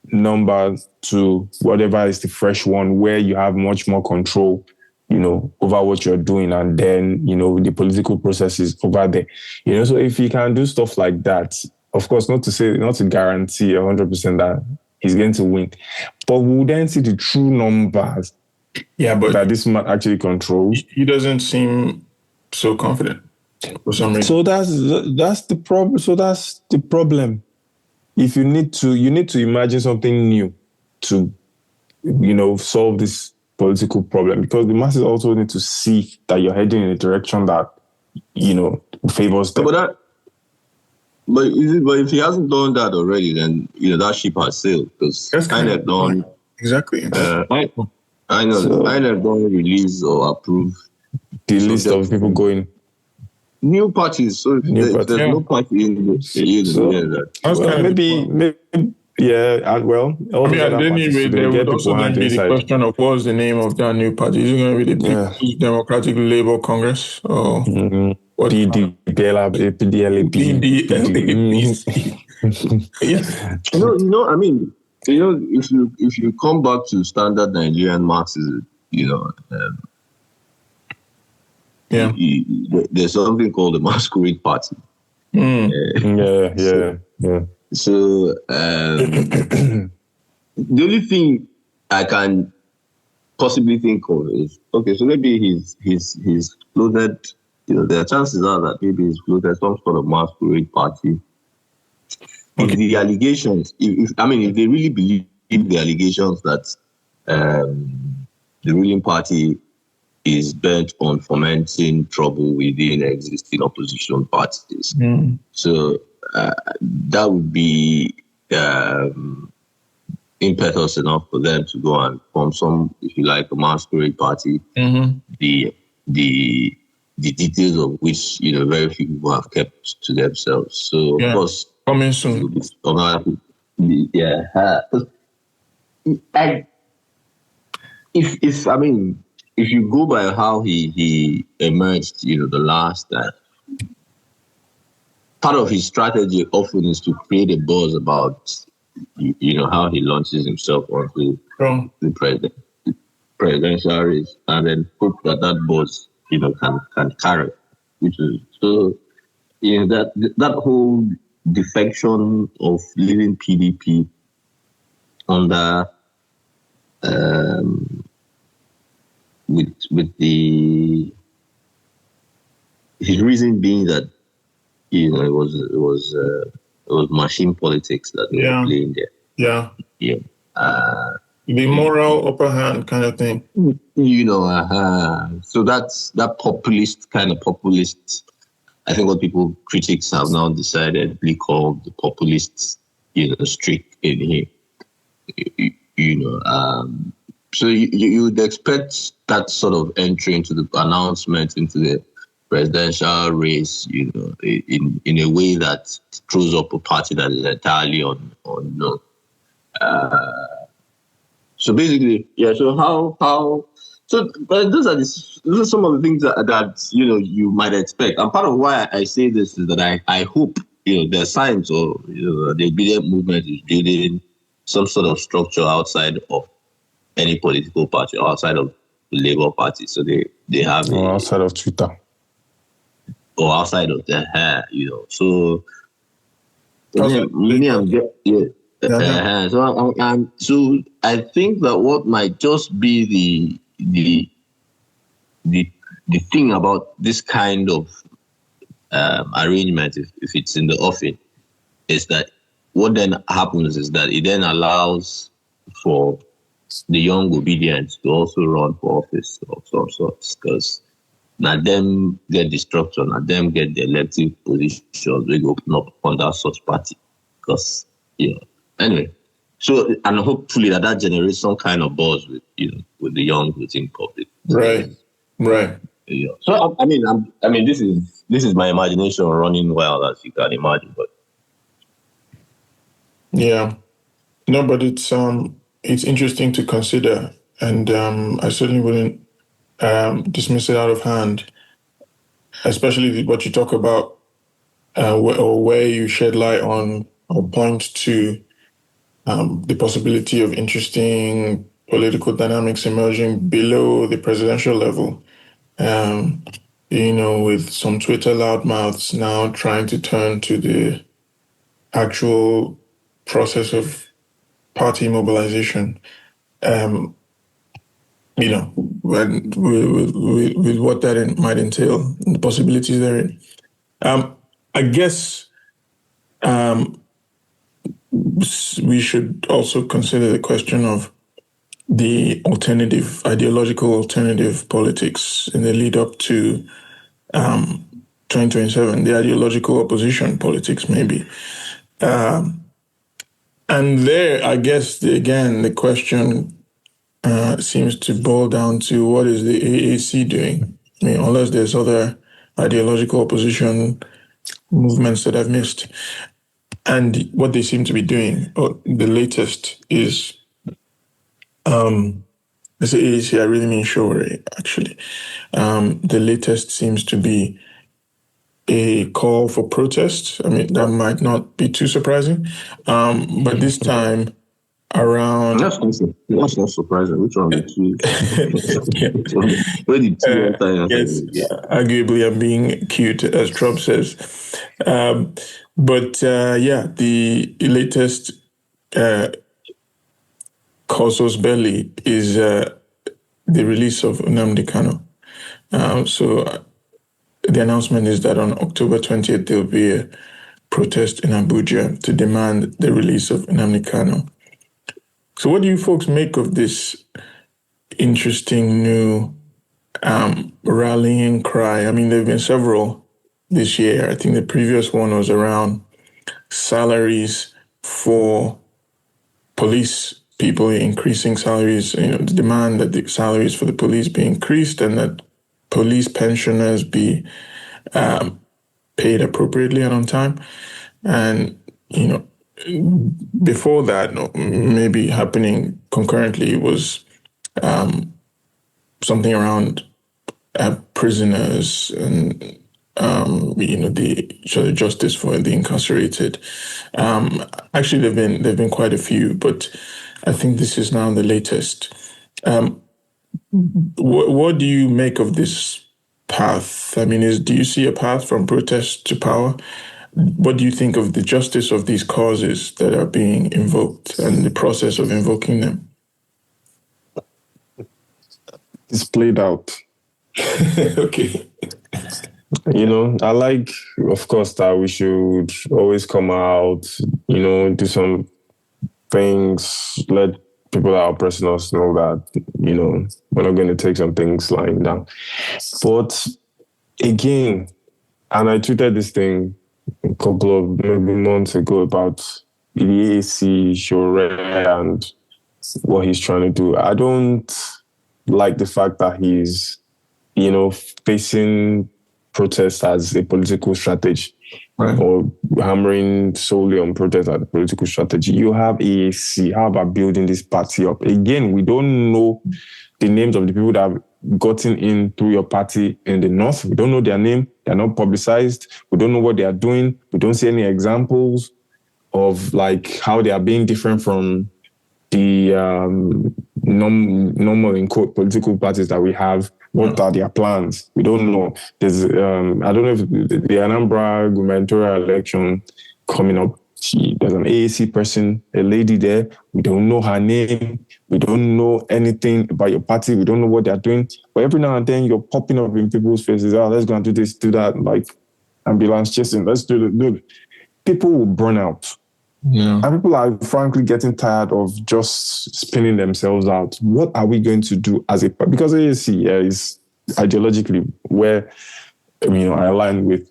number to whatever is the fresh one where you have much more control, over what you're doing, and then, the political process is over there, so if you can do stuff like that, of course, not to guarantee 100% that he's going to win, but we'll then see the true numbers that this man actually controls. He doesn't seem so confident for some reason. So that's the problem. So that's the problem. If you need to imagine something new to, solve this political problem, because the masses also need to see that you're heading in a direction that, favors them. But if he hasn't done that already, then that ship has sailed because That's kind INEC of point. don't. Exactly. I know So- INEC don't release or approve The list of subject people to going. new parties. So if New there's party. no party in the that. That's Well, kind of the point. maybe, yeah, and well, all I mean, those and other parties, anyway, so they there will would get also people then hand be the inside. question of what's the name of that new party? Is it going to be the Yeah. People's Democratic Labour Congress or what? PDLAPC. Yeah. I mean, if you come back to standard Nigerian Marxism, Yeah. there's something called the masquerade party. Yeah. So the only thing I can possibly think of is, okay, so maybe he's floated, there are chances are that maybe he's floated some sort of masquerade party. If the allegations, if they really believe the allegations that the ruling party is bent on fomenting trouble within existing opposition parties. So that would be impetus enough for them to go and form some, if you like, a masquerade party. The details of which very few people have kept to themselves. So of course, coming soon. Yeah. If you go by how he emerged, the last time, part of his strategy often is to create a buzz about, how he launches himself onto the presidential race, and then hope that buzz, can carry, which is so. That whole defection of leaving PDP under with his reason being that it was machine politics that they were playing there. Yeah. The moral upper hand kind of thing. So that's that populist. I think what critics have now decidedly called the populist, streak in him. So you would expect that sort of entry into the announcement, into the presidential race, in a way that throws up a party that is entirely unknown. So basically, yeah. So but those are some of the things that you might expect. And part of why I say this is that I hope there are signs, or the obedient movement is building some sort of structure outside of any political party, outside of the Labour Party. So they have outside of Twitter, or outside of the So So I think that what might just be the thing about this kind of arrangement, if it's in the offing, is that what then happens is that it then allows for the young obedient to also run for office of some sorts, because now them get the structure, now them get the elective positions, we go open up under such party, because anyway. So, and hopefully that generates some kind of buzz with the young voting public. Right. Yeah. So this is my imagination running wild, as you can imagine, but yeah, no, but it's interesting to consider, and I certainly wouldn't dismiss it out of hand, especially what you talk about, where you shed light on or point to the possibility of interesting political dynamics emerging below the presidential level. With some Twitter loudmouths now trying to turn to the actual process of party mobilization. With what that might entail, the possibilities therein. I guess we should also consider the question of the ideological alternative politics in the lead up to 2027, the ideological opposition politics, maybe. And there, I guess, again, the question seems to boil down to what is the AAC doing? I mean, unless there's other ideological opposition movements that I've missed. And what they seem to be doing, or the latest is, I say AAC, I really mean Shore, actually. The latest seems to be a call for protest. I mean, that might not be too surprising. But this time around... That's not surprising. Which one of the two? Where the two enter? Yes, arguably I'm being cute, as Trump says. But the latest casus belli is the release of Nnamdi Kanu. So the announcement is that on October 20th, there'll be a protest in Abuja to demand the release of Nnamdi Kanu. So what do you folks make of this interesting new rallying cry? I mean, there have been several this year. I think the previous one was around salaries for police people, increasing salaries, the demand that the salaries for the police be increased and that police pensioners be paid appropriately and on time. And, before that, maybe happening concurrently, was something around prisoners and the justice for the incarcerated. Actually, there've been quite a few, but I think this is now the latest. What do you make of this path? I mean, do you see a path from protest to power? What do you think of the justice of these causes that are being invoked and the process of invoking them? It's played out. Okay. I like, of course, that we should always come out, do some things, let people that are oppressing us know that, we're not going to take some things lying down. But again, and I tweeted this thing a couple of maybe months ago about the AAC, Shore, and what he's trying to do. I don't like the fact that he's, facing protest as a political strategy, right, or hammering solely on protest as a political strategy. You have AAC. How about building this party up? Again, we don't know the names of the people that have gotten in through your party in the north. We don't know their name. They're not publicized. We don't know what they are doing. We don't see any examples of how they are being different from the normal, in quote, political parties that we have. What are their plans? We don't know. There's, I don't know if the Anambra gubernatorial election coming up, there's an AAC person, a lady there. We don't know her name. We don't know anything about your party. We don't know what they're doing. But every now and then you're popping up in people's faces. Oh, let's go and do this, do that, like ambulance chasing. Let's do it. People will burn out. Yeah. And people are frankly getting tired of just spinning themselves out. What are we going to do because AAC is ideologically where, I align with,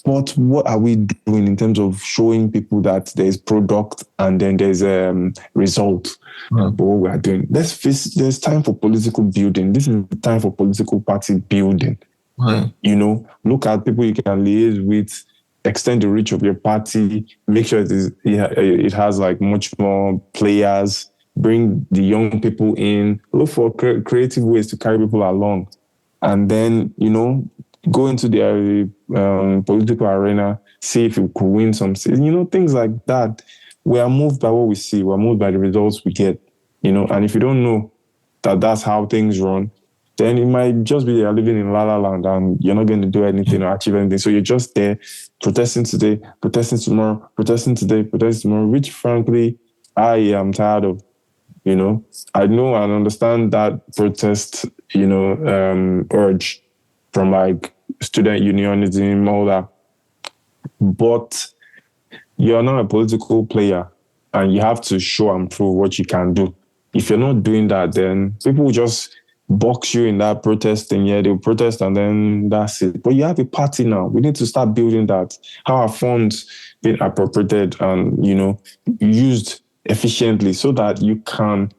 but what are we doing in terms of showing people that there's product and then there's a result for what we are doing? There's time for political building. This is the time for political party building. Look at people you can liaise with, extend the reach of your party, make sure it has much more players, bring the young people in, look for creative ways to carry people along. And then, go into the political arena, see if you could win some seats, things like that. We are moved by what we see. We're moved by the results we get, and if you don't know that that's how things run, then it might just be you're living in La La Land and you're not going to do anything or achieve anything. So you're just there protesting today, protesting tomorrow, protesting today, protesting tomorrow, which frankly, I am tired of. I know and understand that protest, urge from student unionism, all that. But you're not a political player and you have to show and prove what you can do. If you're not doing that, then people will just box you in that protesting. Yeah, they'll protest and then that's it. But you have a party now. We need to start building that. How are funds being appropriated and, used efficiently so that you can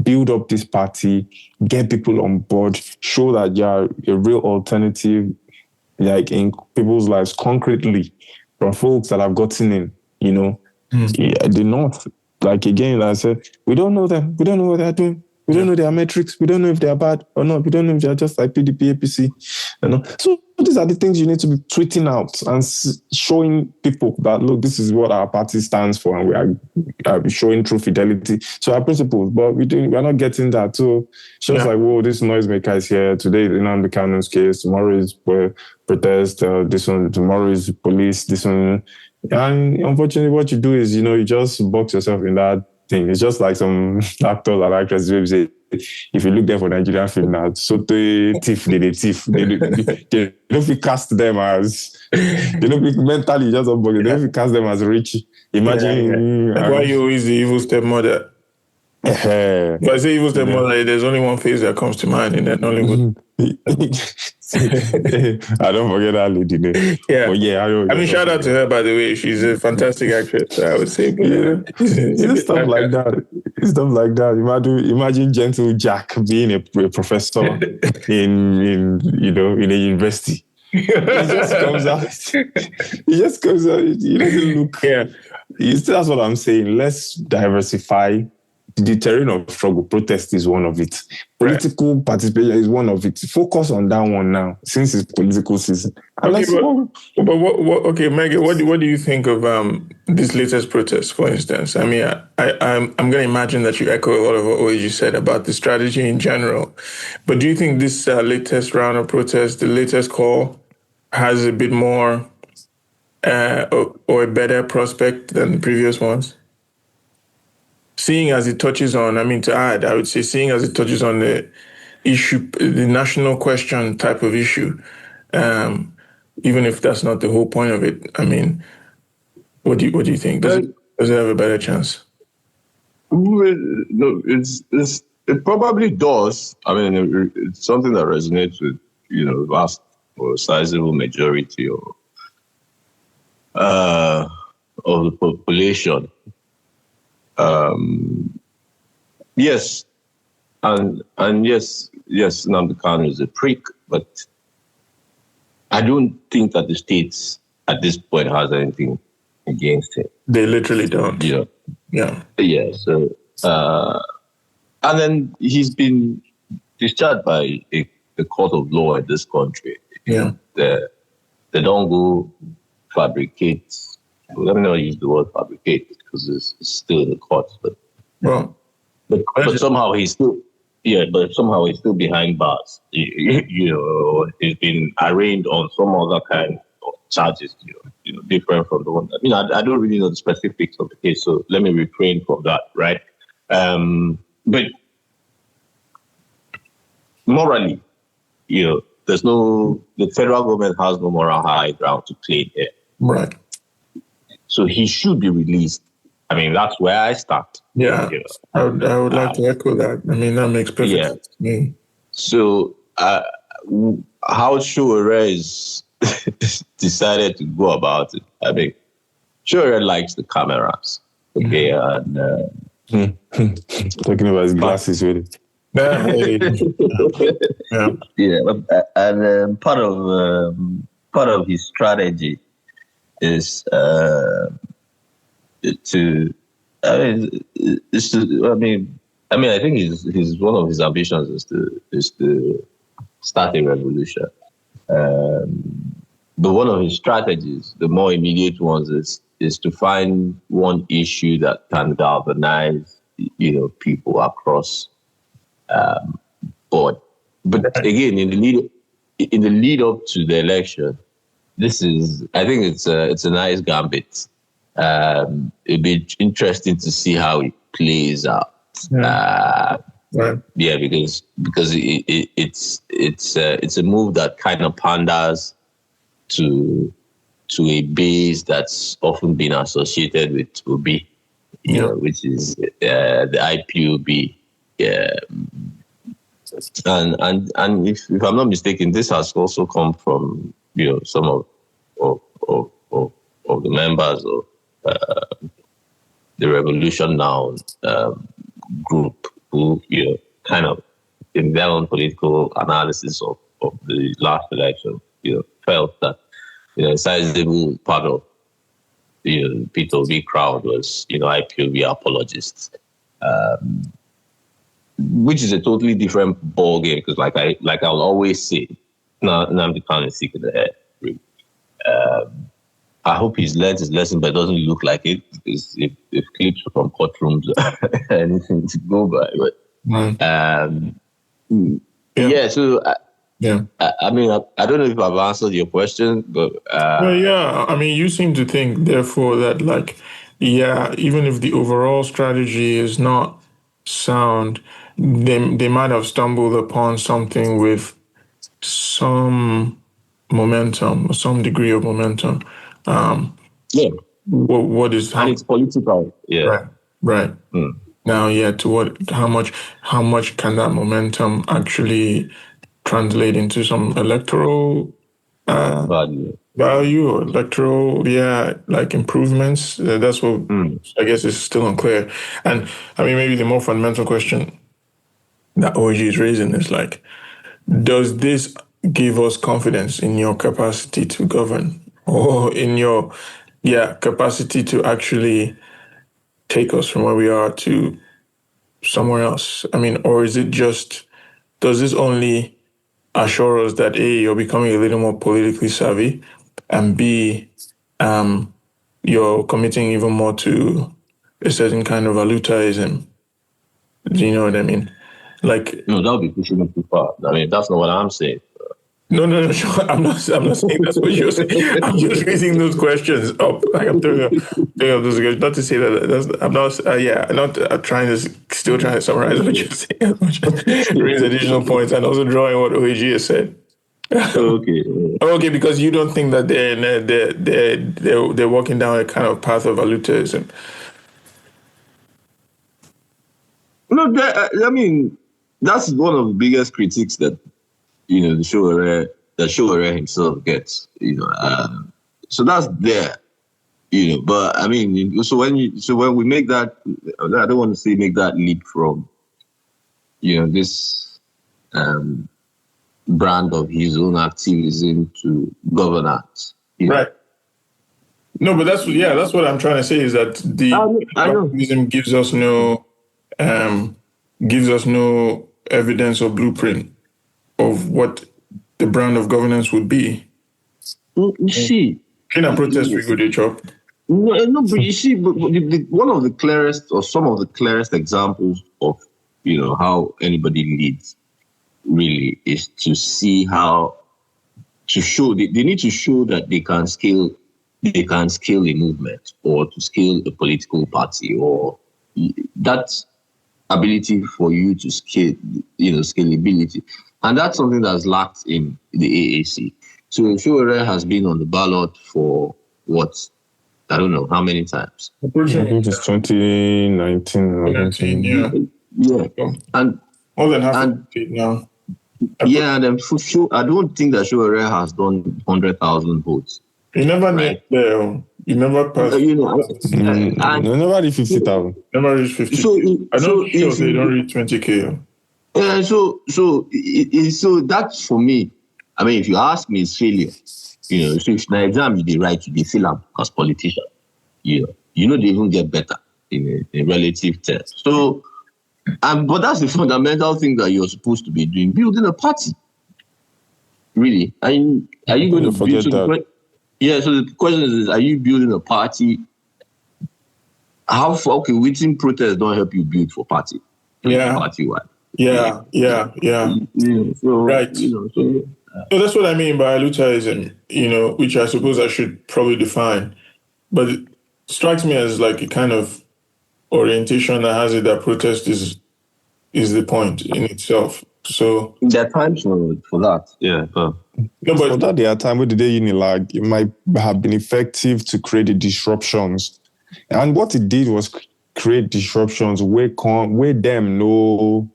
build up this party, get people on board, show that you're a real alternative, like in people's lives concretely, from folks that have gotten in, Yeah, the North, like again, I said, we don't know them. We don't know what they're doing. We don't know their metrics. We don't know if they're bad or not. We don't know if they're just like PDP, APC. So these are the things you need to be tweeting out and showing people that, look, this is what our party stands for, and we are showing true fidelity to our principles. But we're not getting that. So it's just like, whoa, this noisemaker is here. Today is Nnamdi Kanu's case. Tomorrow is protest. This one. Tomorrow is police. This one. And unfortunately, what you do is, you just box yourself in that thing. It's just like some actors and actresses who say, if you look there for Nigerian film now, so they thief. They don't feel cast them as, they don't feel mentally just up, they don't feel cast them as rich. Imagine. That's why you always the evil stepmother. If I say evil stepmother, there's only one face that comes to mind in that Nollywood. I don't forget that lady name. Yeah. But yeah, I mean, shout out to her, by the way. She's a fantastic actress, I would say. It's stuff like that. It's stuff like that. Imagine Gentle Jack being a professor in a university. He just comes out. He doesn't look. Yeah. That's what I'm saying. Let's diversify. The terrain of struggle, protest is one of it. Political participation is one of it. Focus on that one now, since it's political season. Okay, but what, Megan, what do you think of this latest protest, for instance? I mean, I'm going to imagine that you echo a lot of what you said about the strategy in general. But do you think this latest round of protests, the latest call, has a bit more or a better prospect than the previous ones? Seeing as it touches on, I would say, seeing as it touches on the issue, the national question type of issue, even if that's not the whole point of it. I mean, what do you think? Does it have a better chance? No, it probably does. I mean, it's something that resonates with vast or sizable majority of the population. Yes, and yes, Nnamdi Kanu is a prick, but I don't think that the states at this point has anything against him. They literally don't. Yeah. So, and then he's been discharged by a court of law in this country. Yeah. They don't go fabricate. Let me not use the word fabricate because it's still in the courts, but somehow he's still behind bars. He's been arraigned on some other kind of charges, different from the one. I don't really know the specifics of the case, so let me refrain from that, right? But morally, the federal government has no moral high ground to claim here. Right. So he should be released. I mean, that's where I start. Yeah, I would like to echo that. I mean, that makes perfect sense to me. So how Showore is decided to go about it, I mean, Showore likes the cameras. Okay, and talking about his glasses with it. And part of his strategy is I think his one of his ambitions is to start a revolution. But one of his strategies, the more immediate ones, is to find one issue that can galvanize, people across board. But again, in the lead up to the election, I think it's a nice gambit. It'd be interesting to see how it plays out. Because it's a move that kind of panders to a base that's often been associated with Obi, which is the IPOB And if I'm not mistaken, this has also come from some of the members of the Revolution Now group who kind of in their own political analysis of the last election felt that a sizable part of P2V crowd was IPOB apologists. Which is a totally different ball game because, like I'll always say, Nnamdi Kanu is sick in the head. Really. I hope he's learned his lesson, but it doesn't look like it. If clips from courtrooms anything to go by, but So I mean, I don't know if I've answered your question, but I mean, you seem to think, therefore, that even if the overall strategy is not sound, they might have stumbled upon something with some momentum, or some degree of momentum. What is and it's political, right. Now, to how much can that momentum actually translate into some electoral value or electoral, like improvements? That's what I guess is still unclear. And I mean, maybe the more fundamental question that OG is raising is like, does this give us confidence in your capacity to govern, or in your capacity to actually take us from where we are to somewhere else? I mean, or is it just, does this only assure us that A, you're becoming a little more politically savvy, and B, you're committing even more to a certain kind of alutaism? Do you know what I mean? Like, no, that would be pushing it too far. I mean, that's not what I'm saying. No, sure. I'm not saying that's what you're saying. I'm just raising those questions up. Like I'm throwing up those questions. Not to say that I'm not. I'm not trying to still trying to summarize what you're saying. Raise additional points and also drawing what OAG has said. Okay, because you don't think that they're walking down a kind of path of alutaism. No, I mean, that's one of the biggest critiques that the Showereh himself gets. So that's there. But I mean, so when we make that, I don't want to say make that leap from this brand of his own activism to governance. Right. No, but that's what I'm trying to say, is that the activism gives us no evidence or blueprint of what the brand of governance would be. You see, in a protest we go to chop. No, but you see, one of the clearest, or some of the clearest examples of how anybody leads really is to see how to show they need to show that they can scale a movement, or to scale a political party, or that ability for you to scale, scalability. And that's something that's lacked in the AAC. So Showereh has been on the ballot for I don't know how many times. I think it's 2019. Yeah. And more than half of it now. And then for sure, I don't think that Showereh has done 100,000 votes. You never need there. You never passed. Never reached 50,000. Never reached 50. So I don't sure they don't reach 20K. So that's for me. I mean, if you ask me, it's failure. So if an exam you write, you fail them as politician. They even get better in relative terms. So, but that's the fundamental thing that you're supposed to be doing: building a party. Really, are you going to forget that? So the question is: are you building a party? How far? Okay, within protests don't help you build for party. Party-wide. Yeah. So, right. So that's what I mean by alutaism, which I suppose I should probably define. But it strikes me as like a kind of orientation that has it that protest is the point in itself. So there are times for that. Yeah. But for that there are times where the day unilag, it might have been effective to create the disruptions. And what it did was create disruptions where them know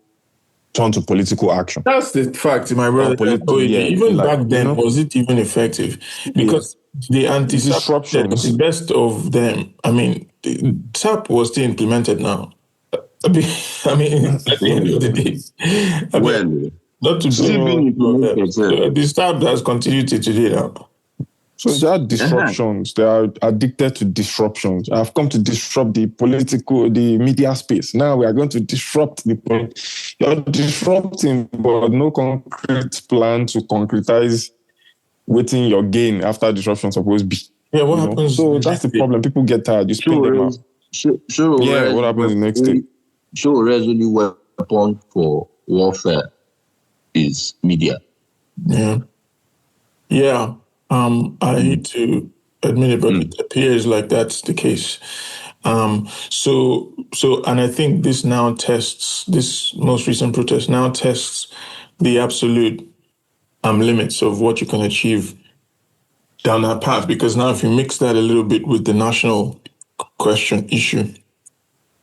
turn to political action. That's the fact, my brother. Even like, back then, was it even effective? Because the disruptions, the best of them, I mean, SAP was still implemented now. I mean, at the end of the day, not to still being implemented. the SAP has continued to today now. So there are disruptions. They are addicted to disruptions. I've come to disrupt the media space. Now we are going to disrupt You're disrupting, but no concrete plan to concretize waiting your gain after disruption supposed to be. Yeah, what happens? So that's the problem. People get tired. You spin them out. What happens the next day? Sure, only weapon for warfare is media. Yeah. I hate to admit it, but it appears like that's the case. So, and I think this most recent protest now tests the absolute limits of what you can achieve down that path. Because now, if you mix that a little bit with the national issue,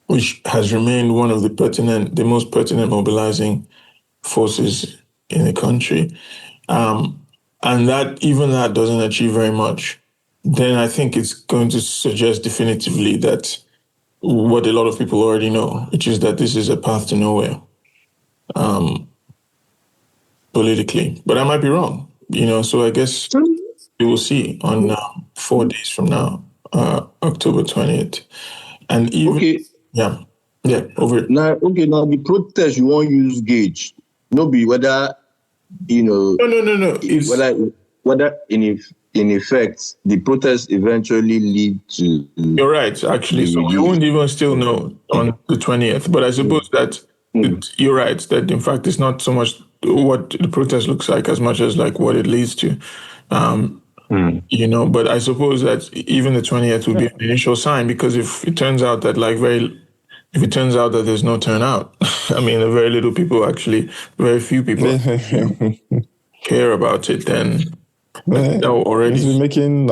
which has remained one of the most pertinent mobilizing forces in the country, and that doesn't achieve very much, then I think it's going to suggest definitively that what a lot of people already know, which is that this is a path to nowhere, politically. But I might be wrong, so I guess we will see on 4 days from now, October 20th. And even, over it. Now the protest, you won't use gauge. No be whether, No. Whether in effect the protest eventually lead to. You're right, actually. So we won't even still know on the 20th. But I suppose that you're right, that in fact it's not so much what the protest looks like as much as like what it leads to. But I suppose that even the 20th would be an initial sign, because if it turns out that there's no turnout, I mean, very few people care about it, then already. He's been making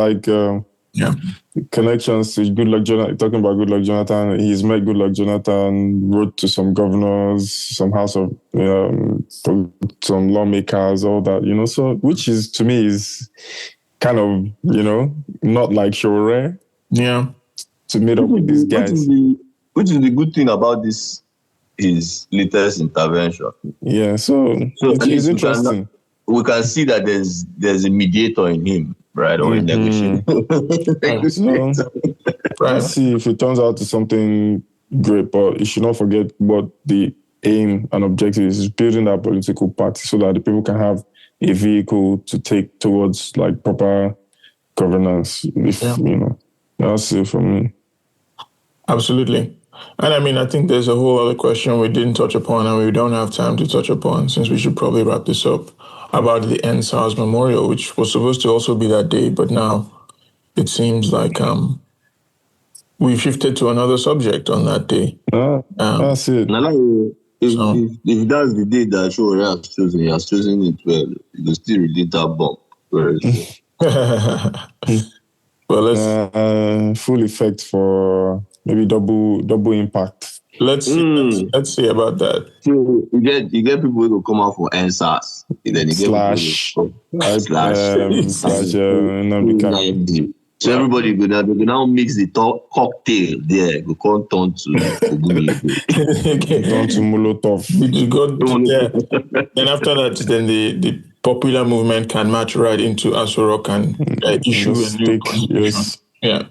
connections to Goodluck Jonathan, talking about Goodluck Jonathan. He's met Goodluck Jonathan, wrote to some governors, some some lawmakers, all that, so which is, to me, is kind of, not like Shore. Yeah. To meet up with these guys. Which is the good thing about his latest intervention. Yeah, so it's interesting. We can see that there's a mediator in him, right? Or a negotiator. Let's see if it turns out to something great, but you should not forget what the aim and objective is building that political party so that the people can have a vehicle to take towards proper governance. That's it for me. Absolutely. And I mean, I think there's a whole other question we didn't touch upon and we don't have time to touch upon, since we should probably wrap this up, about the NSARS memorial, which was supposed to also be that day, but now it seems like we've shifted to another subject on that day. That's it. If that's the day that Shore has chosen, he has chosen it well. He will still release that bomb. Well, let's full effect for maybe double impact. Let's see about that. So you get people who will come out for NSAS, then you slash. So everybody go now mix the cocktail there. Go come turn to turn to Molotov. Then after that, then the popular movement can march right into Asorok and issue a new constitution. Yeah.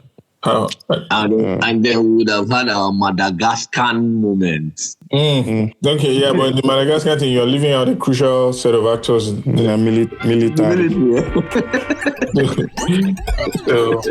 And then we would have had our Madagascar moment. Okay, yeah, but the Madagascar thing, you're leaving out a crucial set of actors. Military. So